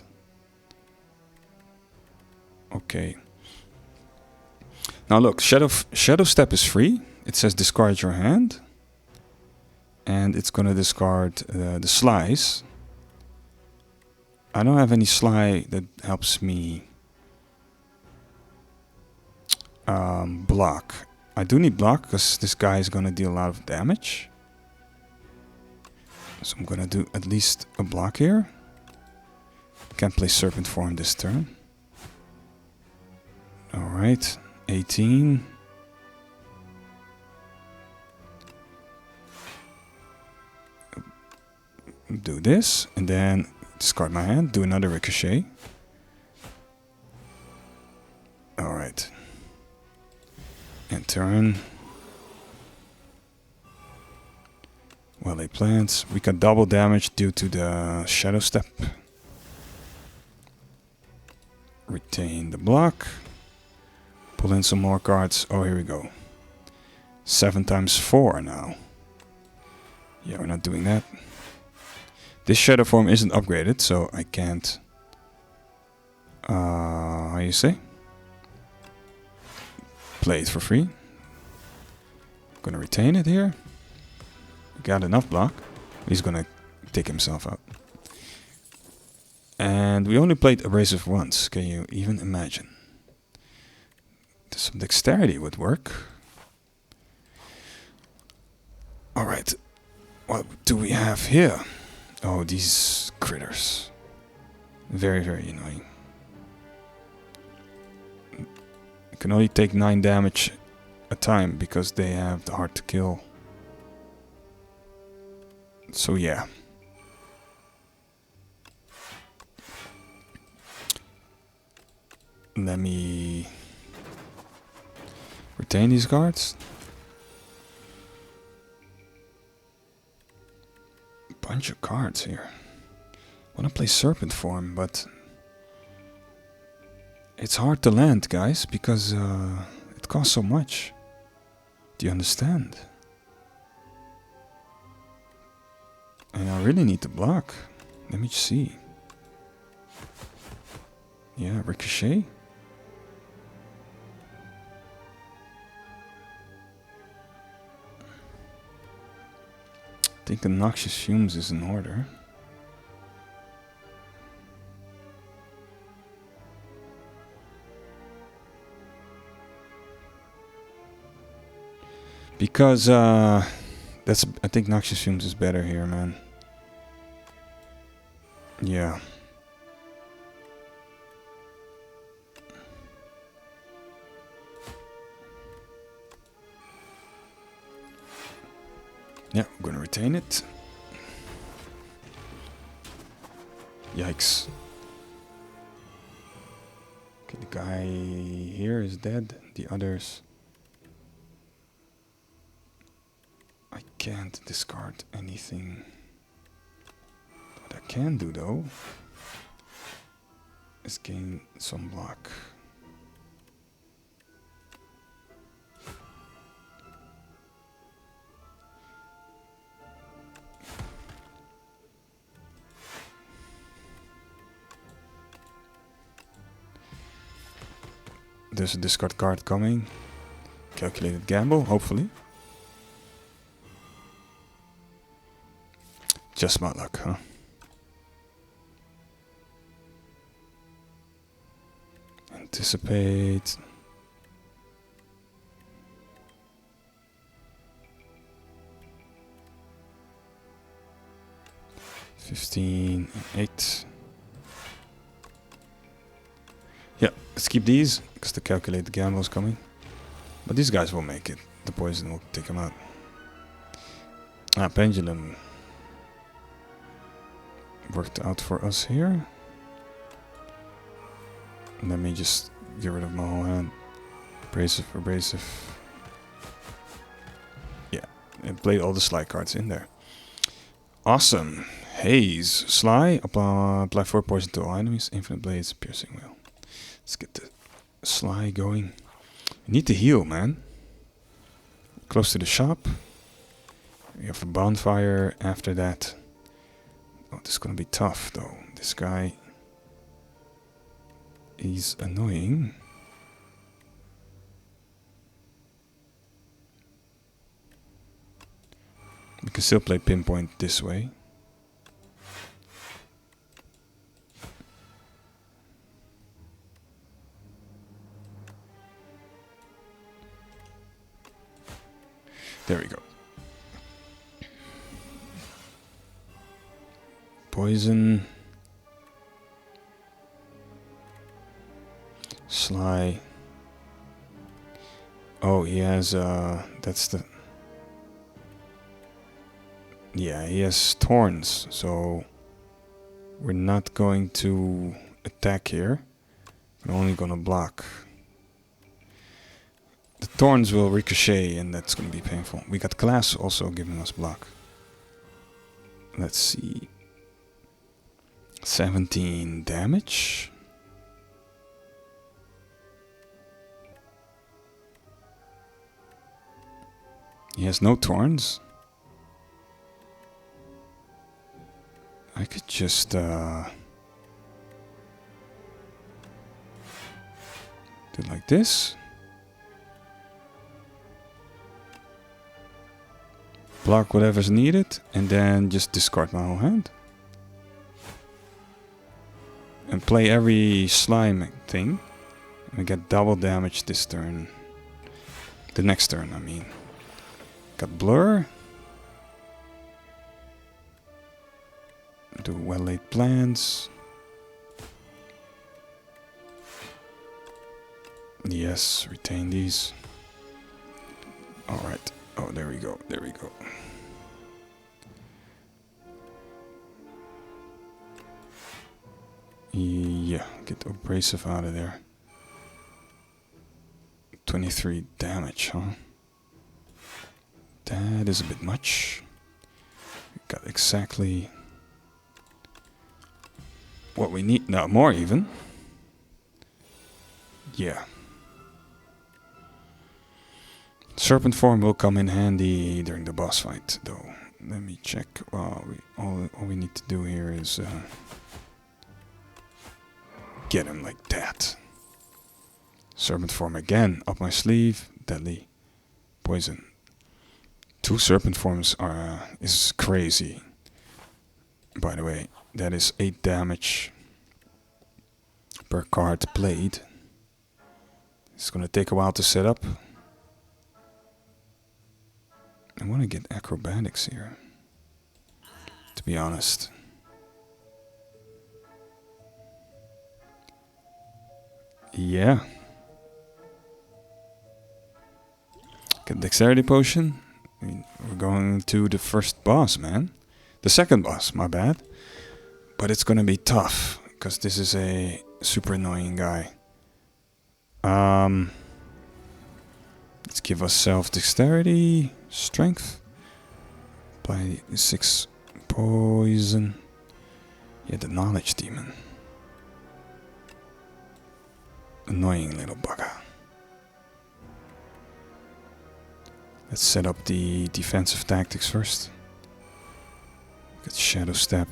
Okay. Now look, Shadow Step is free. It says discard your hand. And it's gonna discard the SLYs. I don't have any SLY that helps me block. I do need block because this guy is gonna deal a lot of damage. So I'm gonna do at least a block here. Can't play Serpent Form this turn. Alright, 18. Do this, and then discard my hand, do another ricochet. Alright. And turn. Well, they plants. We got double damage due to the Shadow Step. Retain the block. Pull in some more cards. Oh, here we go. 7 times 4 now. Yeah, we're not doing that. This Shadow Form isn't upgraded, so I can't... how you say? Play it for free. Gonna retain it here. Got enough block. He's gonna take himself out. And we only played Abrasive once. Can you even imagine? Some dexterity would work. Alright. What do we have here? Oh, these critters. Very, very annoying. You can only take 9 damage a time because they have the hard to kill. So yeah. Let me retain these cards. Bunch of cards here. I want to play Serpent Form, but it's hard to land, guys, because it costs so much. Do you understand? And I really need to block. Let me see. Yeah, ricochet. I think the Noxious Fumes is in order. Because that's, I think Noxious Fumes is better here, man. Yeah. Yeah, I'm gonna retain it. Yikes. Okay, the guy here is dead. The others... I can't discard anything. What I can do though is gain some block. There's a discard card coming. Calculated gamble, hopefully. Just my luck, huh? Anticipate. $15 and 8. Yeah, let's keep these because the calculated gamble is coming. But these guys will make it. The poison will take them out. Pendulum worked out for us here. Let me just get rid of my whole hand. Abrasive, abrasive. Yeah, and play all the SLY cards in there. Awesome. Haze. SLY. Apply 4 poison to all enemies. Infinite blades. Piercing wheel. Let's get the SLY going. We need to heal, man. Close to the shop. We have a bonfire after that. Oh, this is gonna be tough, though. This guy... he's annoying. We can still play pinpoint this way. There we go. Poison. SLY. Oh, he has, that's the... yeah, he has thorns, so... we're not going to attack here. We're only gonna block. The thorns will ricochet, and that's gonna be painful. We got glass also giving us block. Let's see. 17 damage. He has no thorns. I could just do it like this. Block whatever's needed, and then just discard my whole hand. And play every slime thing. And get double damage this turn. The next turn, I mean. Got blur. Do well laid plans. Yes, retain these. Alright. Oh, there we go. There we go. Yeah, get abrasive out of there. 23 damage, huh? That is a bit much. Got exactly what we need. No, more even. Yeah. Serpent form will come in handy during the boss fight, though. Let me check. All we need to do here is get him like that. Serpent form again, up my sleeve. Deadly poison. 2 serpent forms is crazy. By the way, that is 8 damage per card played. It's gonna take a while to set up. I want to get acrobatics here, to be honest. Yeah. Get dexterity potion. I mean, we're going to the first boss, man. The second boss, my bad. But it's gonna be tough, because this is a super annoying guy. Let's give ourselves dexterity, strength. Apply 6 poison. Yeah, the knowledge demon. Annoying little bugger. Let's set up the defensive tactics first. Get Shadow Step.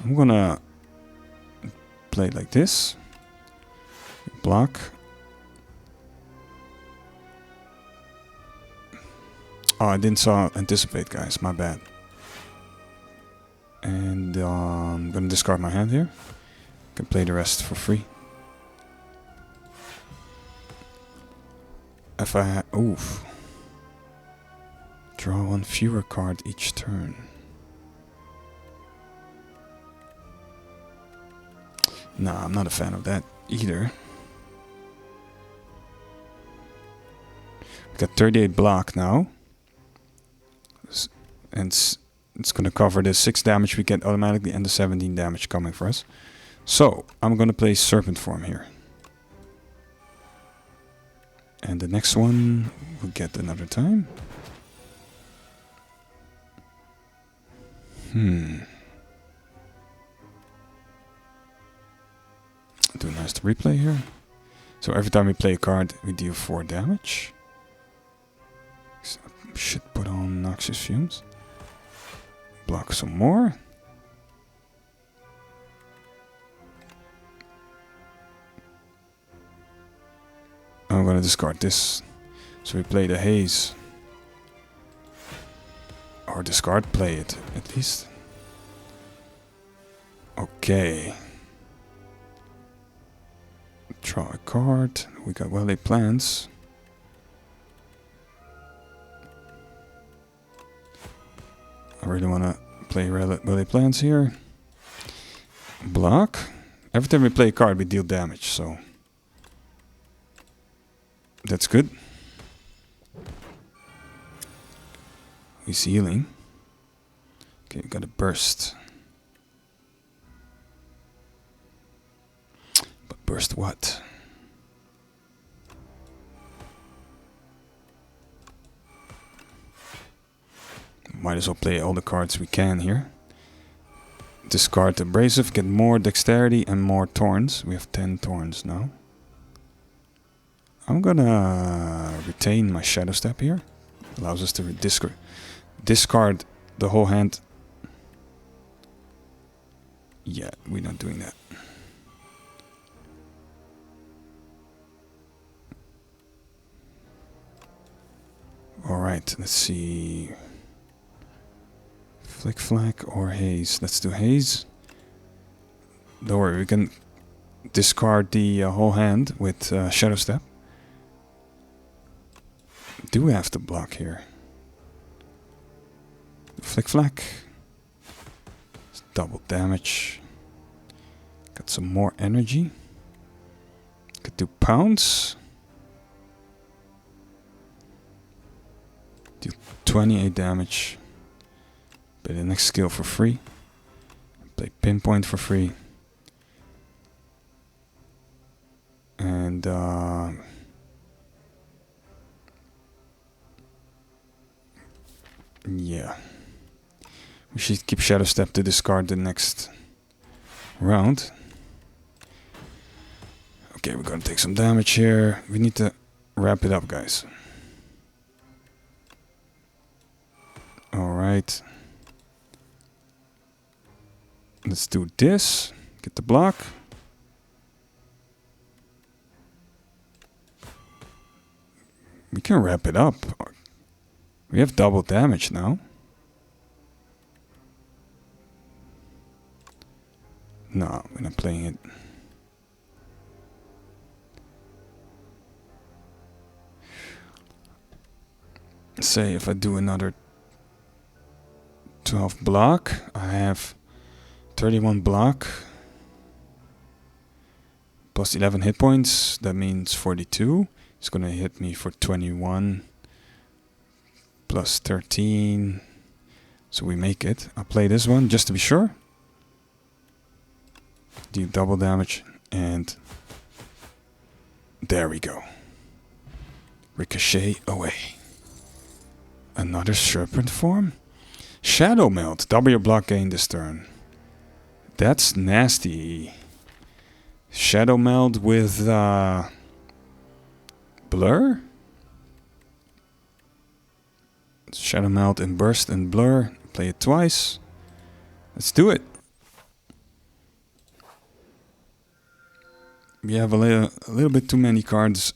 I'm gonna play it like this. Block. Oh, I didn't anticipate, guys. My bad. And I'm gonna discard my hand here. Can play the rest for free. If I oof. Draw one fewer card each turn. Nah, I'm not a fan of that either. We got 38 block now. And it's gonna cover the 6 damage we get automatically and the 17 damage coming for us. So, I'm gonna play Serpent Form here. And the next one we'll get another time. Do a nice replay here. So every time we play a card, we deal 4 damage. So I should put on Noxious Fumes. Block some more. I'm gonna discard this. So we play the Haze. Or discard, play it at least. Okay. Draw a card. We got well-laid plans. I really want to play well-laid plans here. Block. Every time we play a card, we deal damage, so that's good. He's healing. Okay, we got a burst. But burst what? Might as well play all the cards we can here. Discard Abrasive, get more Dexterity and more Thorns. We have 10 Thorns now. I'm gonna retain my Shadow Step here. Allows us to discard the whole hand. Yeah, we're not doing that. Alright, let's see. Flick Flack or Haze. Let's do Haze. Don't worry, we can discard the whole hand with Shadow Step. Do we have to block here? Flick Flack. It's double damage. Got some more energy. Could do Pounce. Do 28 damage. Play the next skill for free. Play Pinpoint for free. And yeah. We should keep Shadow Step to discard the next round. Okay, we're gonna take some damage here. We need to wrap it up, guys. Alright. Let's do this. Get the block. We can wrap it up. We have double damage now. No, we're not playing it. Say if I do another 12 block, I have 31 block plus 11 hit points. That means 42. It's gonna hit me for 21 plus 13. So we make it. I'll play this one just to be sure. Do double damage and there we go. Ricochet away. Another Serpent Form. Shadow Melt. Double your block gain this turn. That's nasty. Shadow Melt with Blur? Shadow Melt and Burst and Blur. Play it twice. Let's do it. We have a little bit too many cards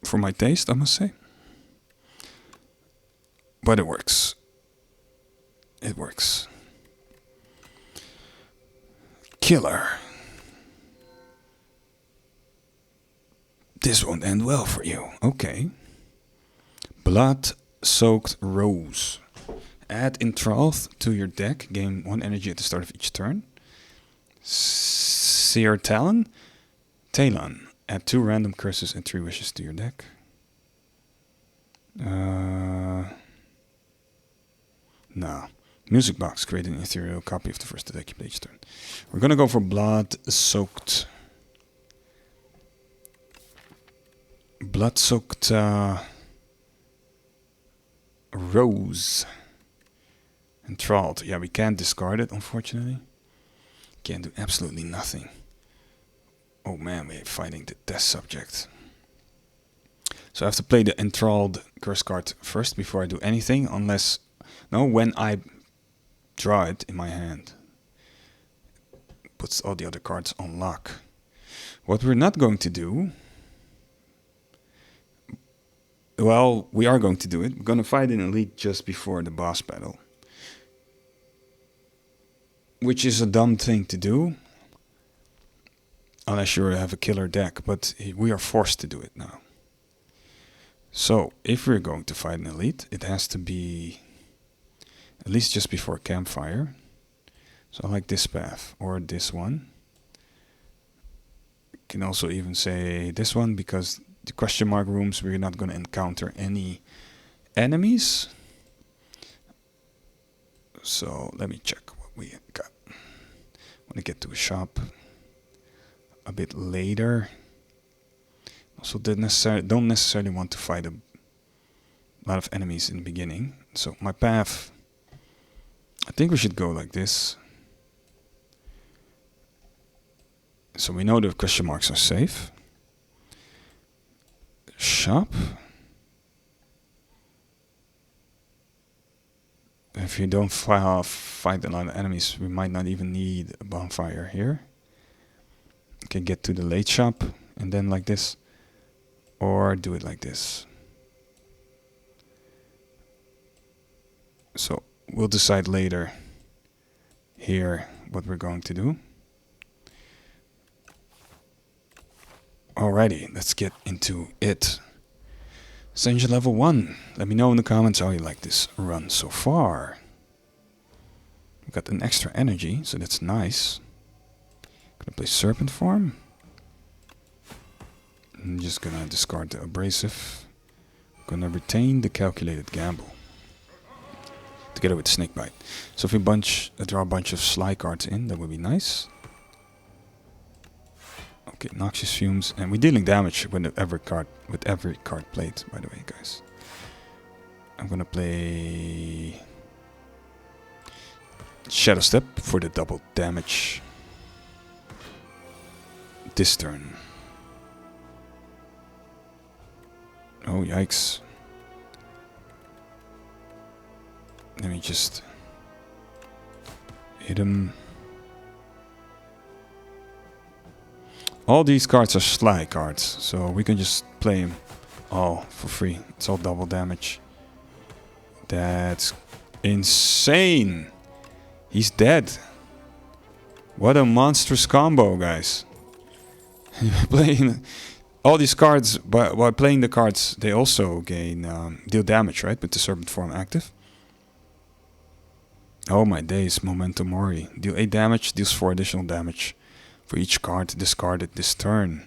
for my taste, I must say. But it works. It works. Killer. This won't end well for you. Okay. Blood-Soaked Rose. Add Enthralled to your deck. Gain 1 energy at the start of each turn. Seer Talon. Talon. Add 2 random curses and 3 wishes to your deck. No. Music Box. Create an ethereal copy of the first deck you play each turn. We're gonna go for Blood-Soaked. Blood-Soaked Rose. Enthralled. Yeah, we can't discard it, unfortunately. Can't do absolutely nothing. Oh man, we're fighting the test subject. So I have to play the Enthralled curse card first before I do anything, unless... No, when I draw it in my hand. Puts all the other cards on lock. What we're not going to do... Well, we are going to do it. We're going to fight an elite just before the boss battle. Which is a dumb thing to do. Unless you have a killer deck. But we are forced to do it now. So, if we're going to fight an elite, it has to be at least just before campfire. So I like this path. Or this one. You can also even say this one, because the question mark rooms, we're not going to encounter any enemies. So let me check what we got. When I get to a shop a bit later. Also don't necessarily want to fight a lot of enemies in the beginning. So my path, I think we should go like this. So we know the question marks are safe. Shop. If you don't fight a lot of enemies, we might not even need a bonfire here. You can get to the late shop and then like this. Or do it like this. So we'll decide later here what we're going to do. Alrighty, let's get into it. Ascension level 1. Let me know in the comments how you like this run so far. We got an extra energy, so that's nice. Gonna play Serpent Form. I'm just gonna discard the Abrasive. Gonna retain the Calculated Gamble. Together with Snakebite. So if we draw a bunch of SLY cards in, that would be nice. Okay, Noxious Fumes, and we're dealing damage with every card played, by the way, guys. I'm gonna play Shadow Step for the double damage this turn. Oh, yikes. Let me just hit him. All these cards are SLY cards, so we can just play them all for free. It's all double damage. That's insane. He's dead. What a monstrous combo, guys. Playing all these cards, while playing the cards, they also deal damage, right? With the Serpent Form active. Oh my days, Momentum Mori. Deal 8 damage, deals 4 additional damage for each card discarded this turn.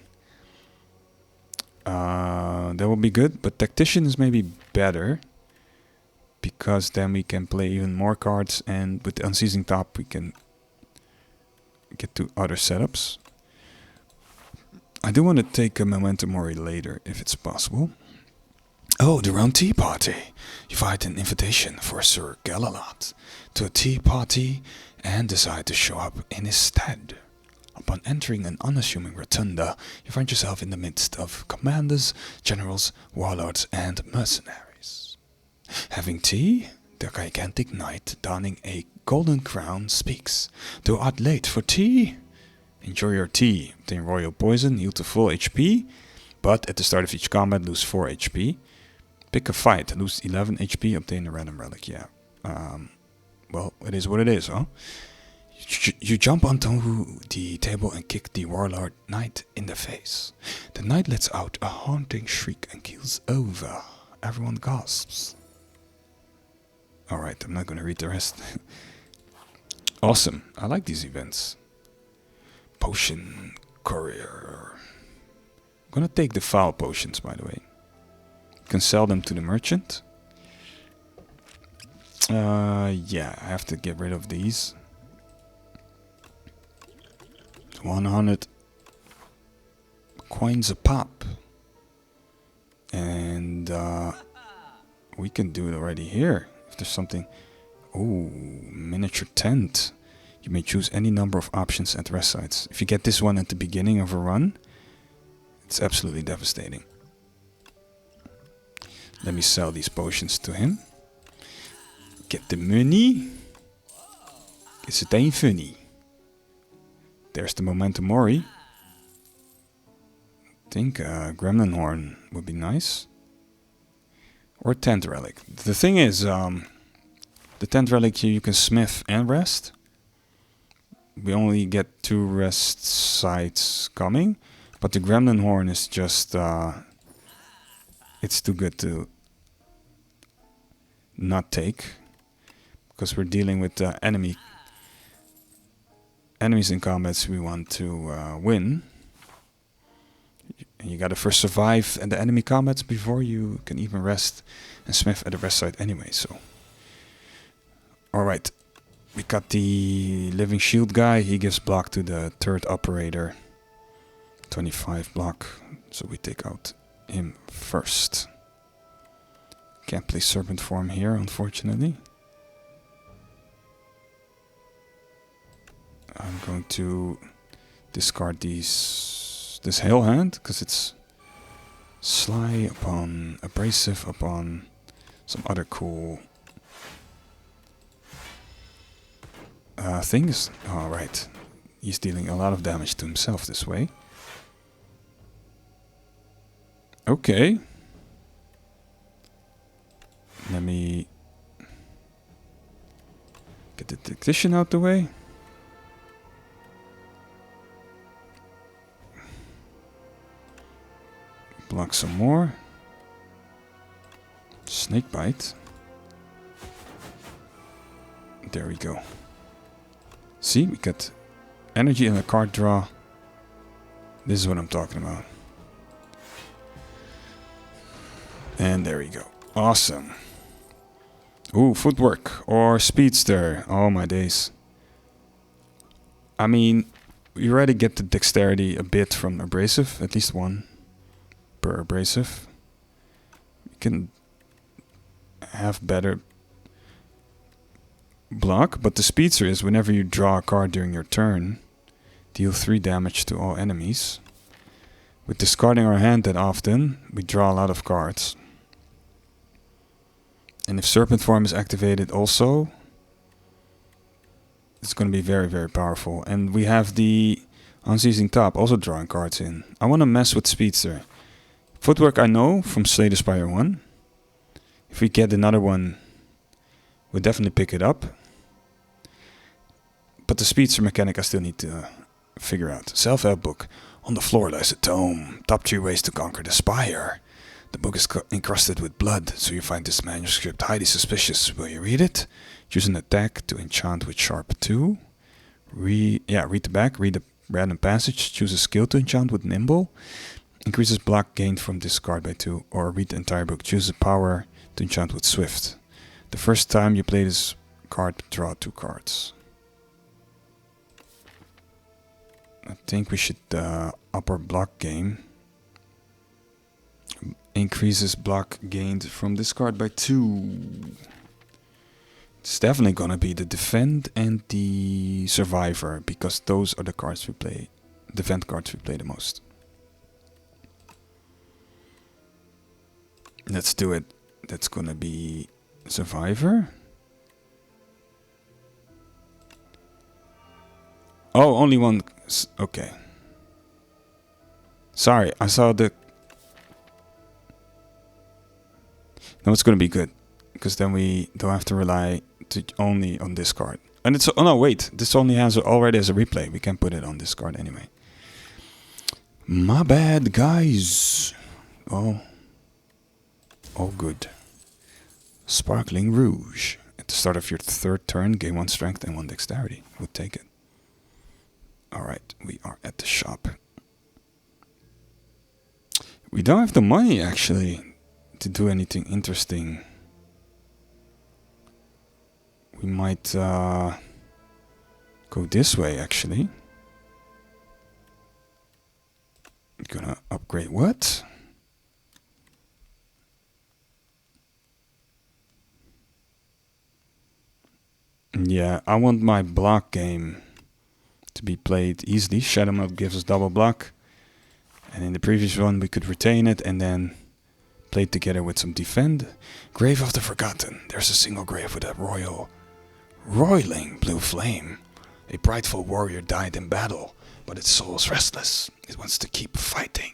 That will be good, but Tactician is maybe better, because then we can play even more cards, and with the Unceasing Top we can get to other setups. I do want to take a Momentum Mori later if it's possible. Oh, the round tea party. You find an invitation for Sir Gallalot to a tea party and decide to show up in his stead. Upon entering an unassuming rotunda, you find yourself in the midst of commanders, generals, warlords, and mercenaries. Having tea, the gigantic knight donning a golden crown speaks. Thou art late for tea? Enjoy your tea. Obtain royal poison, heal to full HP, but at the start of each combat lose 4 HP. Pick a fight, lose 11 HP, obtain a random relic. Yeah. Well, it is what it is, huh? You jump onto the table and kick the warlord knight in the face. The knight lets out a haunting shriek and keels over. Everyone gasps. Alright, I'm not gonna read the rest. Awesome. I like these events. Potion courier. I'm gonna take the foul potions, by the way. You can sell them to the merchant. Yeah, I have to get rid of these. 100 coins a pop. And we can do it already here. If there's something... Oh, miniature tent. You may choose any number of options at rest sites. If you get this one at the beginning of a run, it's absolutely devastating. Let me sell these potions to him. Get the money. Is it ain't funny? There's the Momentum Mori. I think Gremlin Horn would be nice. Or Tent Relic. The thing is, the Tent Relic you can smith and rest. We only get 2 rest sites coming. But the Gremlin Horn is just... it's too good to not take. Because we're dealing with enemies in combats we want to win. And you gotta first survive in the enemy combats before you can even rest and smith at the rest site anyway, so. Alright. We got the living shield guy. He gives block to the third operator. 25 block. So we take out him first. Can't play serpent form here, unfortunately. I'm going to discard this hail hand because it's SLY upon abrasive upon some other cool things. Alright, he's dealing a lot of damage to himself this way. Okay. Let me get the tactician out the way. Block some more. Snake bite. There we go. See, we got energy and a card draw. This is what I'm talking about. And there we go. Awesome. Ooh, footwork or speedster. Oh my days. I mean, we already get the dexterity a bit from abrasive, at least 1 per abrasive. You can have better block, but the speedster is whenever you draw a card during your turn, deal 3 damage to all enemies. With discarding our hand that often, we draw a lot of cards. And if serpent form is activated also, it's going to be very, very powerful. And we have the unceasing top also drawing cards in. I want to mess with speedster. Footwork I know from Slay the Spire 1. If we get another one, we'll definitely pick it up. But the speedster mechanic I still need to figure out. Self-help book. On the floor lies a tome. Top 3 ways to conquer the spire. The book is encrusted with blood, so you find this manuscript highly suspicious. Will you read it? Choose an attack to enchant with sharp 2. Read the back. Read a random passage. Choose a skill to enchant with nimble. Increases block gained from discard by 2. Or read the entire book. Choose a power to enchant with swift. The first time you play this card, draw 2 cards. I think we should up our block game. increases block gained from this card by 2. It's definitely gonna be the defend and the survivor, because those are the cards we play, defend cards we play the most. Let's do it. That's gonna be survivor. Oh, only one. Okay. Sorry, I saw the... No, it's gonna be good, because then we don't have to rely only on this card. And it's... Oh no, wait. This only has already as a replay. We can put it on this card anyway. My bad, guys. Oh. All good. Sparkling Rouge. At the start of your 3rd turn, gain 1 strength and 1 dexterity. Would take it. Alright, we are at the shop. We don't have the money, actually, to do anything interesting. We might go this way, actually. Gonna upgrade what? Yeah, I want my block game to be played easily. Shadow Mode gives us double block. And in the previous one we could retain it and then play it together with some defend. Grave of the Forgotten. There's a single grave with a roiling blue flame. A prideful warrior died in battle, but its soul is restless. It wants to keep fighting.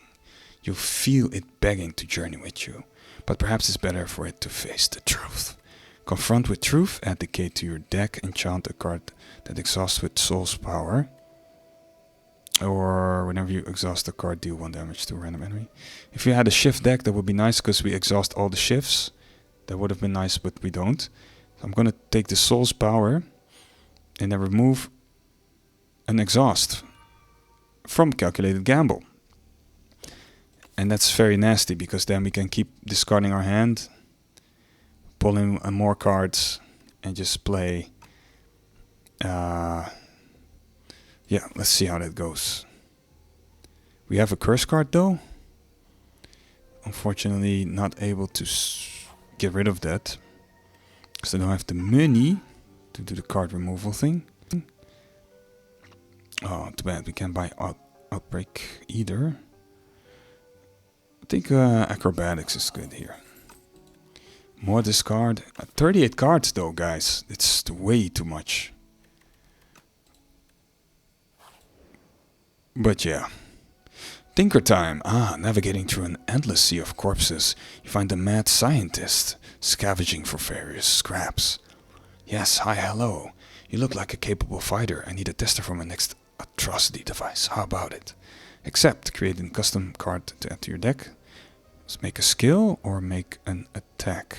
You feel it begging to journey with you, but perhaps it's better for it to face the truth. Confront with truth, add decay to your deck, enchant a card that exhausts with soul's power. Or whenever you exhaust a card, deal 1 damage to a random enemy. If you had a shift deck, that would be nice, because we exhaust all the shifts. That would have been nice, but we don't. So I'm gonna take the soul's power and then remove an exhaust from Calculated Gamble. And that's very nasty, because then we can keep discarding our hand, pulling more cards, and just play. Yeah, let's see how that goes. We have a curse card though. Unfortunately, not able to get rid of that, because I don't have the money to do the card removal thing. Oh, too bad. We can't buy Outbreak either. I think Acrobatics is good here. More discard. 38 cards though, guys. It's way too much. But yeah. Tinker time. Navigating through an endless sea of corpses, you find a mad scientist scavenging for various scraps. Yes, hi, hello. You look like a capable fighter. I need a tester for my next atrocity device. How about it? Except creating a custom card to add to your deck. Let's make a skill or make an attack.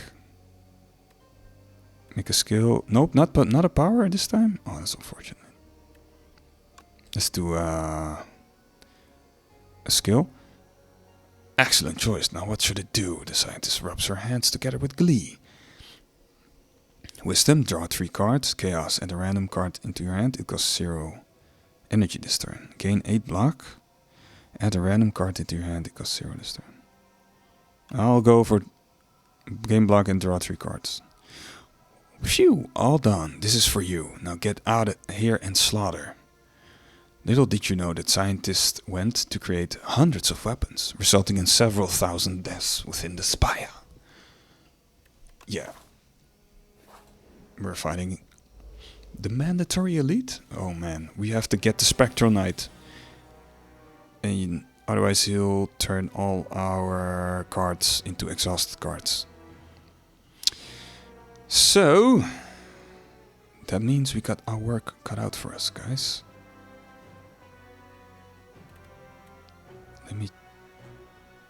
Make a skill. Nope, not a power this time. Oh, that's unfortunate. Let's do a skill. Excellent choice. Now what should it do? The scientist rubs her hands together with glee. Wisdom, draw 3 cards. Chaos, add a random card into your hand. It costs 0 energy this turn. Gain 8 block. Add a random card into your hand. It costs 0 this turn. I'll go for gain block and draw 3 cards. Phew, all done. This is for you. Now get out of here and slaughter. Little did you know that scientists went to create hundreds of weapons, resulting in several thousand deaths within the Spire. Yeah. We're fighting the mandatory elite? Oh man, we have to get the Spectral Knight. And otherwise he'll turn all our cards into exhausted cards. So, that means we got our work cut out for us, guys.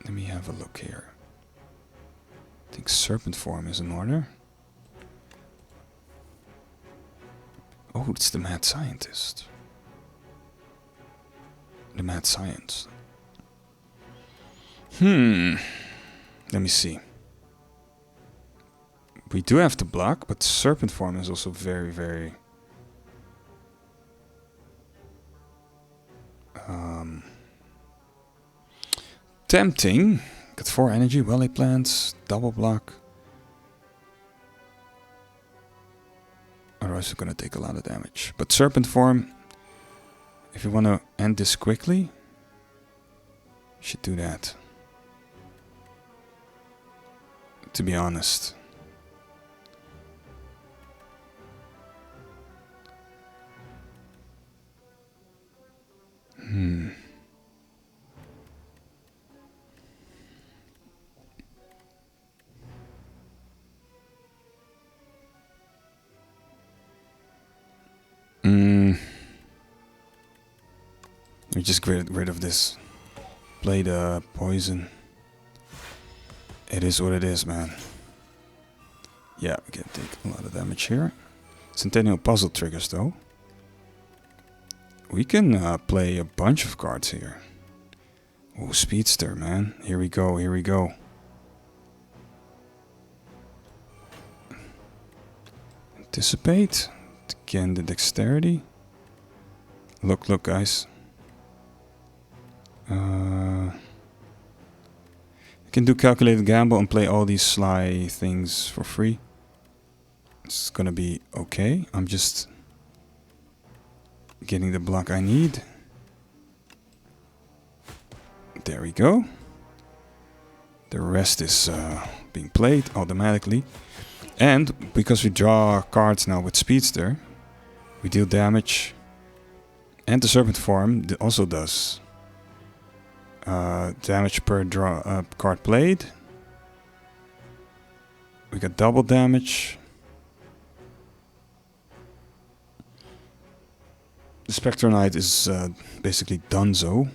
Let me have a look here. I think Serpent Form is in order. Oh, it's the Mad Scientist. The Mad Science. Let me see. We do have to block, but Serpent Form is also very, very... tempting, Got 4 energy, Wally plants, double block. Otherwise we're gonna take a lot of damage. But Serpent Form, if you wanna end this quickly, you should do that. To be honest. We just get rid of this. Play the poison. It is what it is, man. Yeah, we can take a lot of damage here. Centennial Puzzle triggers, though. We can play a bunch of cards here. Oh, Speedster, man. Here we go, here we go. Anticipate. Again, the dexterity. Look, guys. You can do Calculated Gamble and play all these SLY things for free. It's gonna be okay. I'm just getting the block I need. There we go. The rest is being played automatically. And because we draw cards now with Speedster, we deal damage. And the Serpent Form also does damage per draw card played. We got double damage. The Spectral Knight is basically donezo.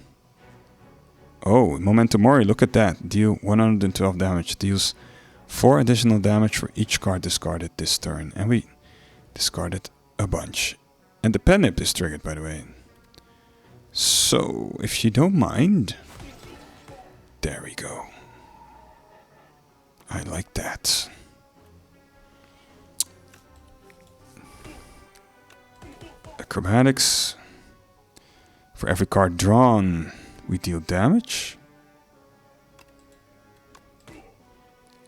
Oh, Memento Mori, look at that. Deal 112 damage. Deals 4 additional damage for each card discarded this turn. And we discarded a bunch. And the pen nip is triggered, by the way. So, if you don't mind... There we go. I like that. Acrobatics. For every card drawn, we deal damage.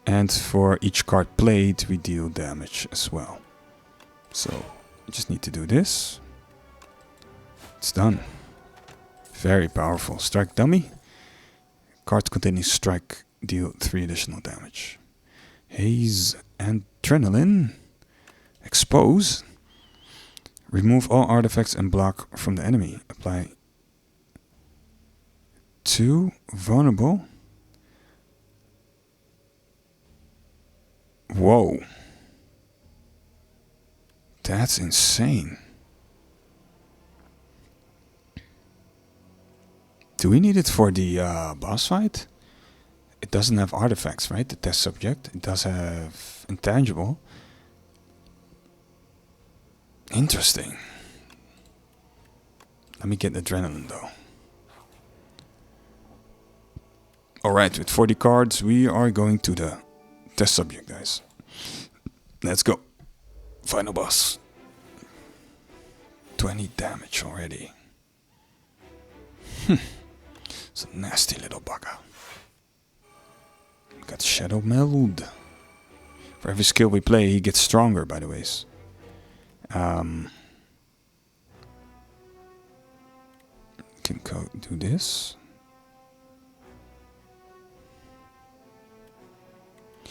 And for each card played, we deal damage as well. So, you just need to do this. It's done. Very powerful. Strike dummy. Cards containing strike deal 3 additional damage. Haze and Adrenaline. Expose. Remove all artifacts and block from the enemy. Apply 2 vulnerable. Whoa. That's insane. Do we need it for the boss fight? It doesn't have artifacts, right? The test subject. It does have intangible. Interesting. Let me get Adrenaline though. Alright, with 40 cards, we are going to the test subject, guys. Let's go. Final boss. 20 damage already. It's a nasty little bugger. Got Shadow Meld. For every skill we play, he gets stronger, by the ways. Can do this. I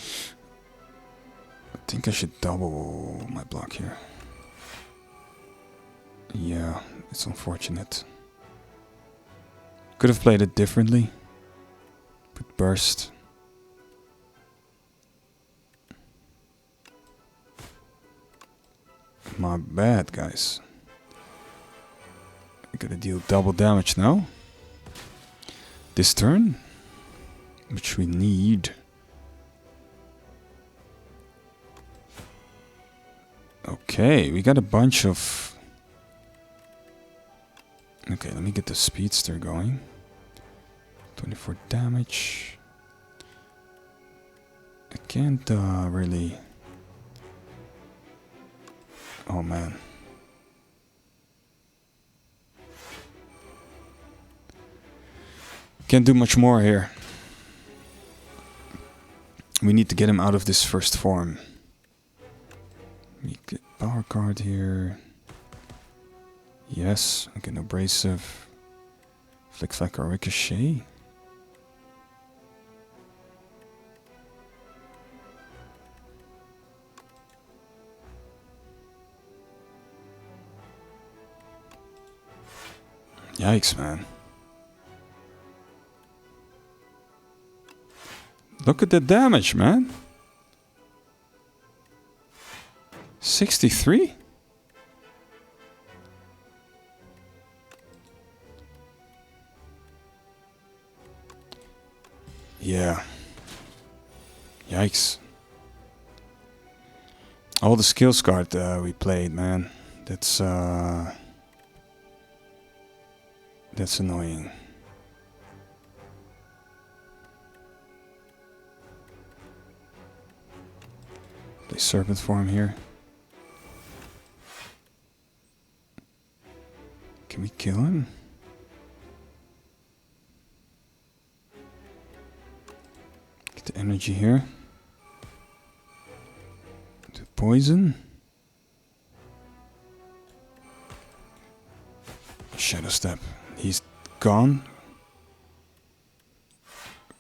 think I should double my block here. Yeah, it's unfortunate. Could have played it differently. Put burst. My bad, guys. I gotta deal double damage now. This turn. Which we need. Okay, we got a bunch of... Okay, let me get the Speedster going. 24 damage. I can't really... Oh man. Can't do much more here. We need to get him out of this first form. We get power card here. Yes, okay, no abrasive. Flick Flack or Ricochet. Yikes, man. Look at the damage, man. 63? Yeah. Yikes. All the skills card we played, man. That's annoying. Play Serpent form here. Can we kill him? Get the energy here. The poison. Shadow Step. He's gone.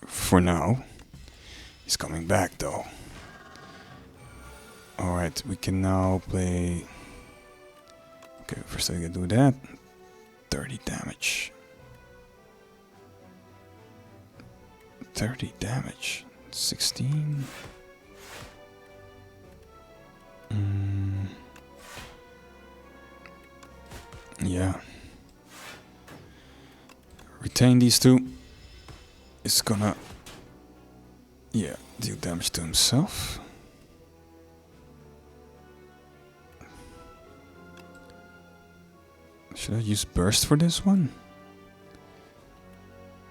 For now. He's coming back though. Alright, we can now play... Okay, first I gotta do that. 30 damage. 30 damage. 16. Yeah. Retain these two. It's gonna... Yeah, deal damage to himself. Should I use burst for this one?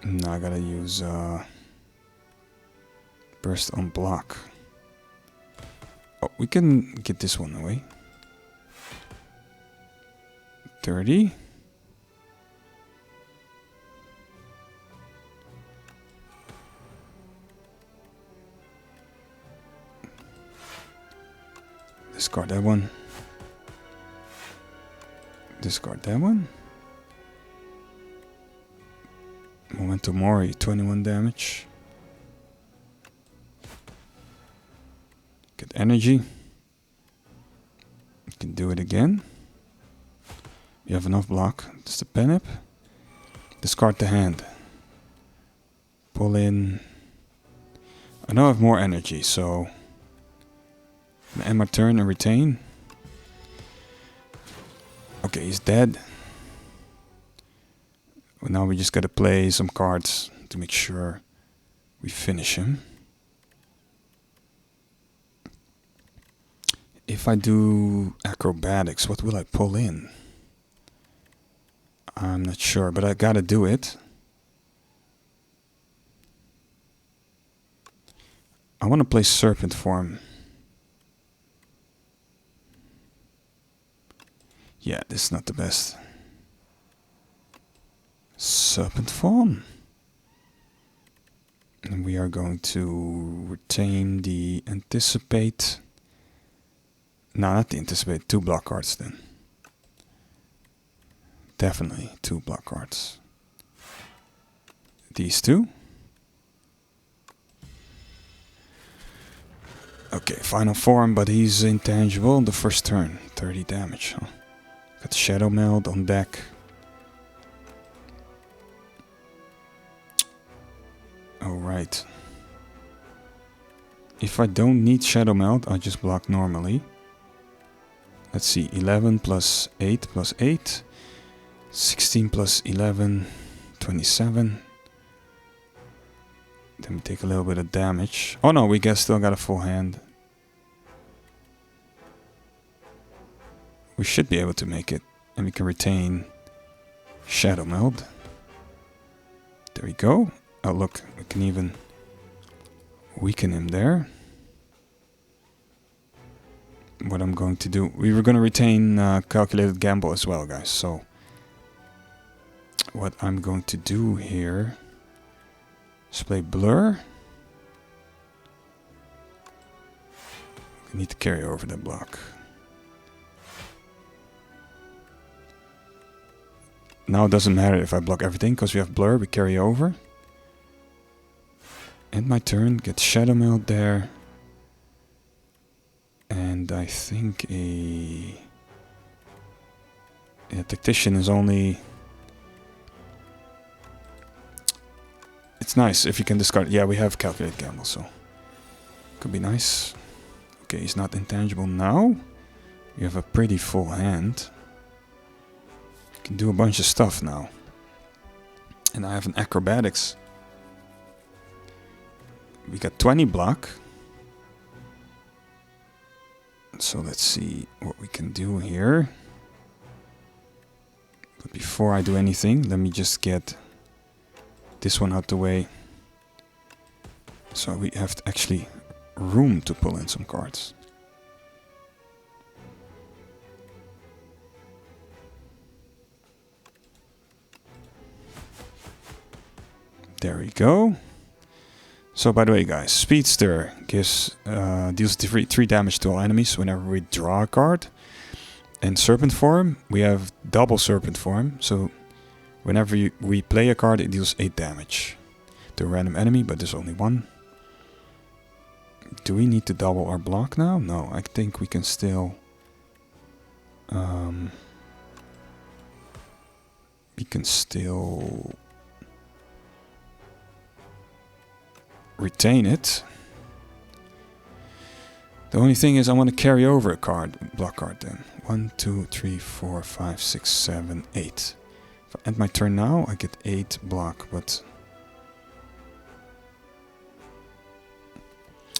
No, I gotta use burst on block. Oh, we can get this one away. 30. Discard that one. Discard that one. Memento Mori, 21 damage. Get energy. You can do it again. You have enough block. Just a penip. Discard the hand. Pull in. I know I have more energy, so I'm gonna end my turn and retain. Okay, he's dead. Well, now we just gotta play some cards to make sure we finish him. If I do acrobatics, what will I pull in? I'm not sure, but I gotta do it. I want to play Serpent form. Yeah, this is not the best. Serpent form. And we are going to retain the anticipate. No, not the anticipate. 2 block cards then. Definitely 2 block cards. These 2. Okay, final form, but he's intangible on the first turn. 30 damage. Huh? Got Shadow Meld on deck. Alright. If I don't need Shadow Meld, I'll just block normally. Let's see, 11 plus 8 plus 8. 16 plus 11, 27. Then we take a little bit of damage. Oh no, we still got a full hand. We should be able to make it. And we can retain Shadow Meld. There we go. Oh look, we can even weaken him there. What I'm going to do... We were going to retain Calculated Gamble as well, guys. So what I'm going to do here is play Blur. We need to carry over that block. Now it doesn't matter if I block everything, because we have blur, we carry over. End my turn, get Shadow Meld there. And I think a Tactician is only... It's nice if you can discard... Yeah, we have Calculate Gamble, so... Could be nice. Okay, he's not intangible now. You have a pretty full hand. You can do a bunch of stuff now. And I have an Acrobatics. We got 20 block. So let's see what we can do here. But before I do anything, let me just get this one out the way. So we have actually room to pull in some cards. There we go. So by the way guys, Speedster gives deals 3 damage to all enemies whenever we draw a card. And Serpent Form, we have double Serpent Form, so whenever we play a card it deals 8 damage to a random enemy, but there's only one. Do we need to double our block now? No, I think we can still... we can still... retain it. The only thing is I want to carry over a card, block card then. 1, 2, 3, 4, 5, 6, 7, 8. If I end my turn now, I get 8 block, but...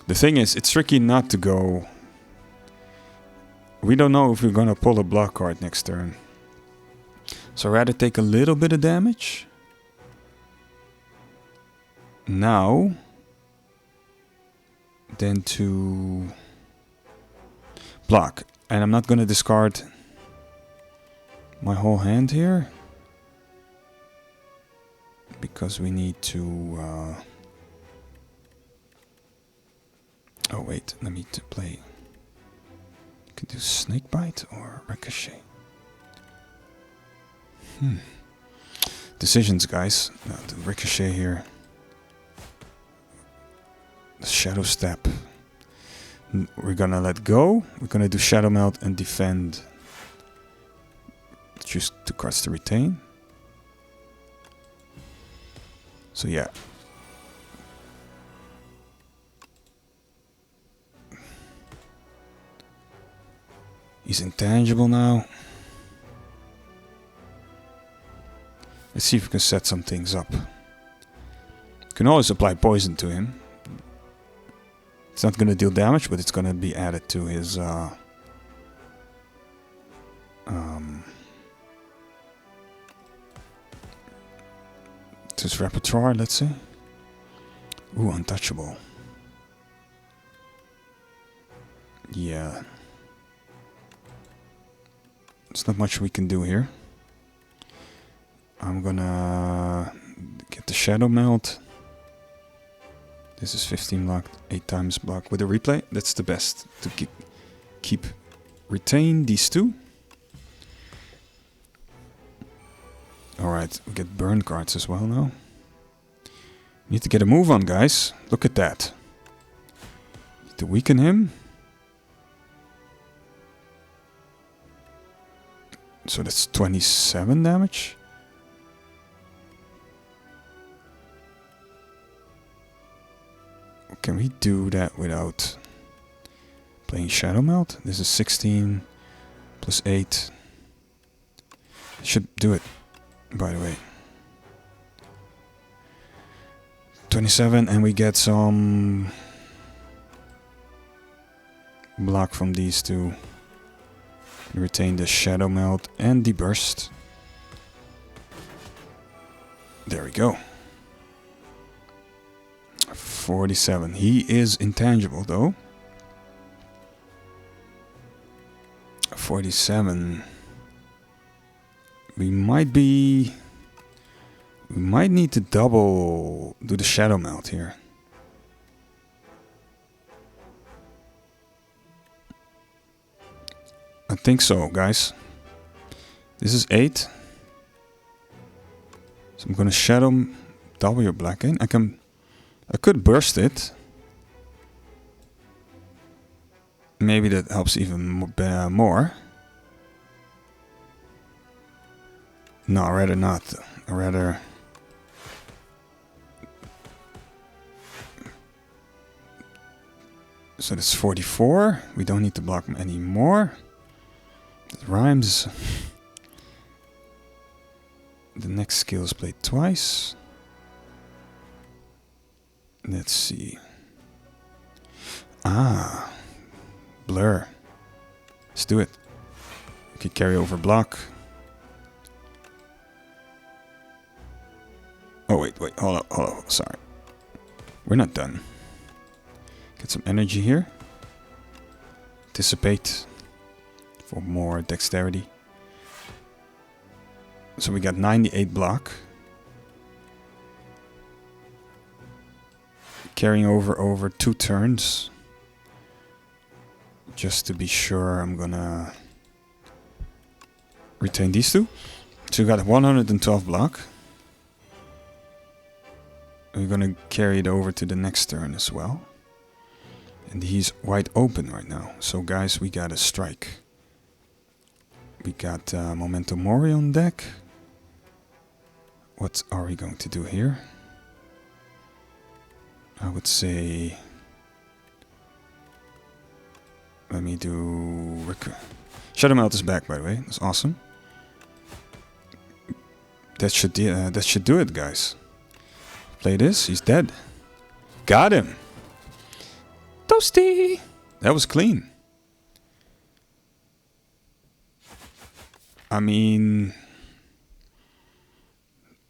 The thing is, it's tricky not to go... We don't know if we're gonna pull a block card next turn. So I'd rather take a little bit of damage. Now... than to block. And I'm not gonna discard my whole hand here. Because we need to... Oh wait, let me play... You can do Snake Bite or Ricochet. Decisions, guys. Now do Ricochet here. The Shadow Step. We're gonna let go. We're gonna do Shadow Melt and defend. Choose 2 cards to retain. So yeah. He's intangible now. Let's see if we can set some things up. You can always apply poison to him. It's not going to deal damage, but it's going to be added to his to his repertoire, let's say. Ooh, untouchable. Yeah. There's not much we can do here. I'm gonna get the Shadow Melt. This is 15 block, 8 times block with a replay. That's the best to keep retain these 2. Alright, we get burn cards as well now. Need to get a move on, guys. Look at that. Need to weaken him. So that's 27 damage. Can we do that without playing Shadow Melt? This is 16 plus 8. Should do it, by the way. 27, and we get some block from these 2. Retain the Shadow Melt and the Burst. There we go. 47. He is intangible though. 47. We might need to do the Shadow Melt here. I think so, guys. This is 8. So I'm gonna shadow double your black in. I could burst it. Maybe that helps even more. No, I'd rather not. I'd rather... So that's 44. We don't need to block them anymore. That rhymes. The next skill is played twice. Let's see. Ah. Blur. Let's do it. We can carry over block. Oh, wait. Hold up. Sorry. We're not done. Get some energy here. Dissipate for more dexterity. So we got 98 block. Carrying over 2 turns. Just to be sure, I'm gonna retain these 2. So we got 112 block. We're gonna carry it over to the next turn as well. And he's wide open right now. So guys, we got a strike. We got Memento Mori on deck. What are we going to do here? I would say... Let me do... Shadow Melt is back, by the way. That's awesome. That should do it, guys. Play this. He's dead. Got him. Toasty. That was clean. I mean...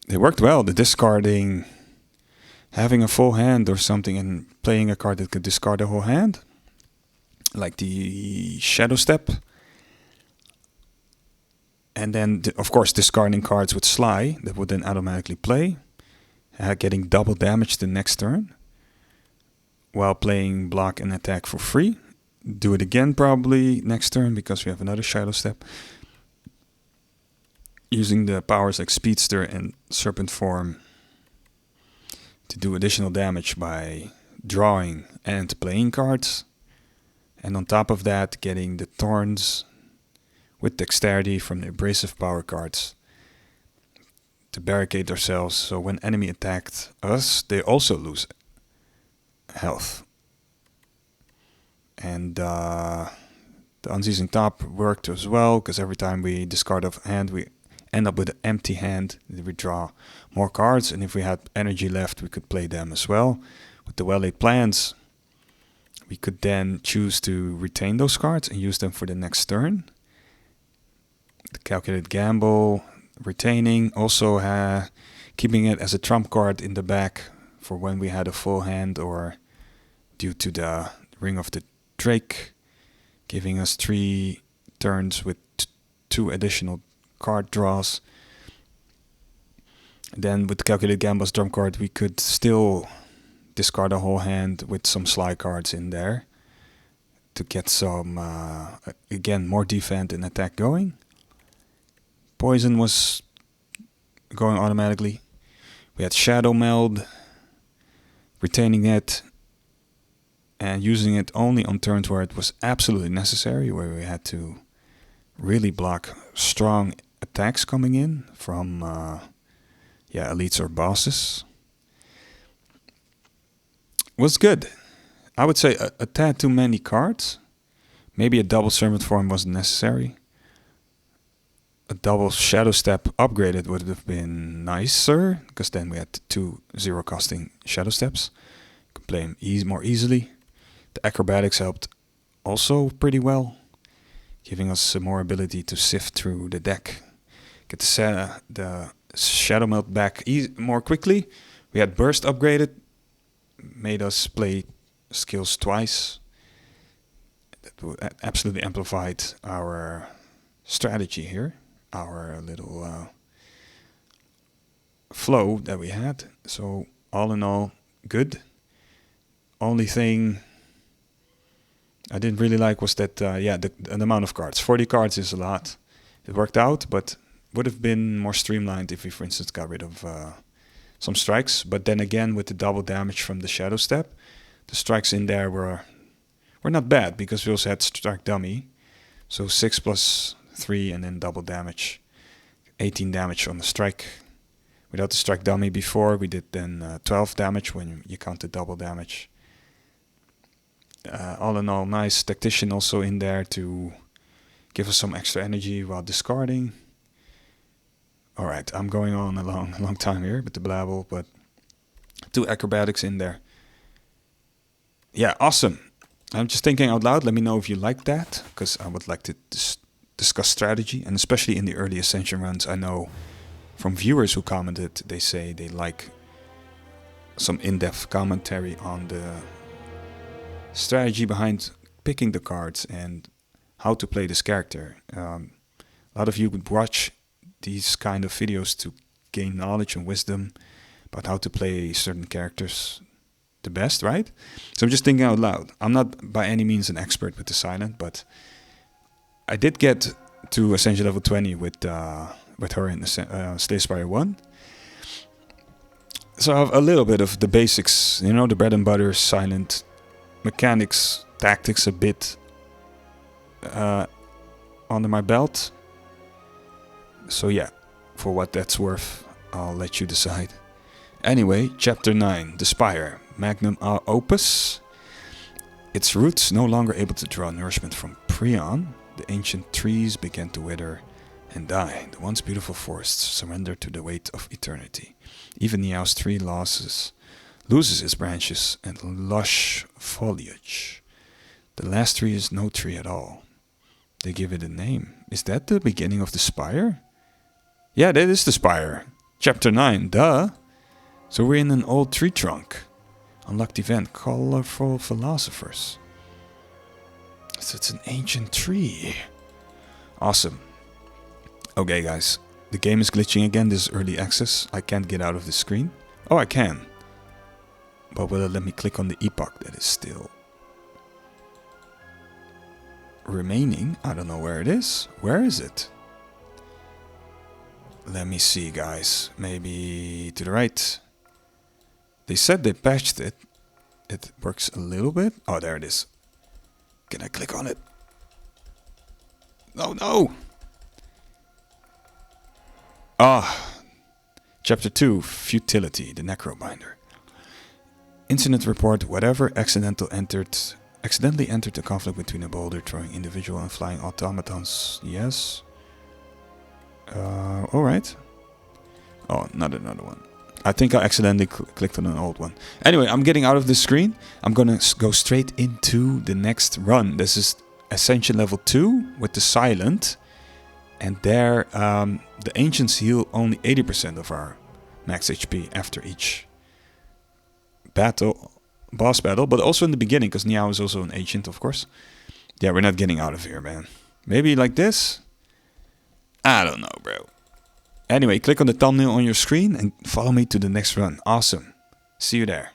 It worked well. The discarding... Having a full hand or something and playing a card that could discard the whole hand. Like the Shadow Step. And then, of course, discarding cards with SLY that would then automatically play. Getting double damage the next turn. While playing block and attack for free. Do it again probably next turn because we have another Shadow Step. Using the powers like Speedster and Serpent Form to do additional damage by drawing and playing cards. And on top of that, getting the Thorns with dexterity from the abrasive power cards to barricade ourselves. So when enemy attacked us, they also lose health. And the Unceasing Top worked as well, because every time we discard a hand, we end up with an empty hand. We draw more cards, and if we had energy left, we could play them as well. With the well-laid plans, we could then choose to retain those cards and use them for the next turn. The Calculated Gamble, retaining, also keeping it as a trump card in the back for when we had a full hand or due to the Ring of the Drake, giving us 3 turns with 2 additional card draws. Then with the Calculated Gamble's trump card, we could still discard a whole hand with some SLY cards in there to get some, again, more defense and attack going. Poison was going automatically. We had Shadow Meld, retaining it, and using it only on turns where it was absolutely necessary, where we had to really block strong attacks coming in from elites or bosses. Was good. I would say a tad too many cards. Maybe a double Serpent Form wasn't necessary. A double Shadow Step upgraded would have been nicer, because then we had 2 zero-costing Shadow Steps. You could play them more easily. The Acrobatics helped also pretty well, giving us some more ability to sift through the deck. Get the Shadow Melt back more quickly. We had Burst upgraded, made us play skills twice. That absolutely amplified our strategy here, our little flow that we had. So all in all, good. Only thing I didn't really like was that, yeah, the amount of cards. 40 cards is a lot. It worked out, but would have been more streamlined if we, for instance, got rid of some strikes. But then again, with the double damage from the Shadow Step, the strikes in there were not bad, because we also had strike dummy. So 6 plus 3 and then double damage. 18 damage on the strike. Without the strike dummy before, we did then 12 damage when you count the double damage. All in all, nice tactician also in there to give us some extra energy while discarding. Alright, I'm going on a long time here with the blabble, but 2 acrobatics in there. Yeah, awesome. I'm just thinking out loud. Let me know if you like that, because I would like to discuss strategy, and especially in the early Ascension runs. I know from viewers who commented, they say they like some in-depth commentary on the strategy behind picking the cards and how to play this character. A lot of you would watch these kind of videos to gain knowledge and wisdom about how to play certain characters the best, right? So I'm just thinking out loud. I'm not by any means an expert with the silent, but I did get to Ascension level 20 with her in Slay the Spire 1. So I have a little bit of the basics, you know, the bread and butter silent mechanics, tactics a bit under my belt. So yeah, for what that's worth, I'll let you decide. Anyway, Chapter 9, The Spire, Magnum Opus. Its roots no longer able to draw nourishment from Prion, the ancient trees began to wither and die. The once beautiful forests surrendered to the weight of eternity. Even Niao's tree loses its branches and lush foliage. The last tree is no tree at all. They give it a name. Is that the beginning of the spire? Yeah, that is the spire. Chapter 9, duh. So we're in an old tree trunk. Unlocked event, colorful philosophers. So it's an ancient tree. Awesome. Okay guys, the game is glitching again. This is early access. I can't get out of the screen. Oh, I can. But will it let me click on the epoch that is still remaining? I don't know where it is. Where is it? Let me see, guys. Maybe to the right. They said they patched it. It works a little bit. Oh, there it is. Can I click on it? No. Ah. Chapter 2, Futility, the Necrobinder. Incident report, whatever accidentally entered the conflict between a boulder throwing individual and flying automatons. Yes. Alright. Oh, not another one. I think I accidentally clicked on an old one. Anyway, I'm getting out of this screen. I'm gonna go straight into the next run. This is Ascension level 2 with the Silent. And there, the Ancients heal only 80% of our max HP after each boss battle. But also in the beginning, because Niao is also an Ancient, of course. Yeah, we're not getting out of here, man. Maybe like this? I don't know, bro. Anyway, click on the thumbnail on your screen and follow me to the next run. Awesome. See you there.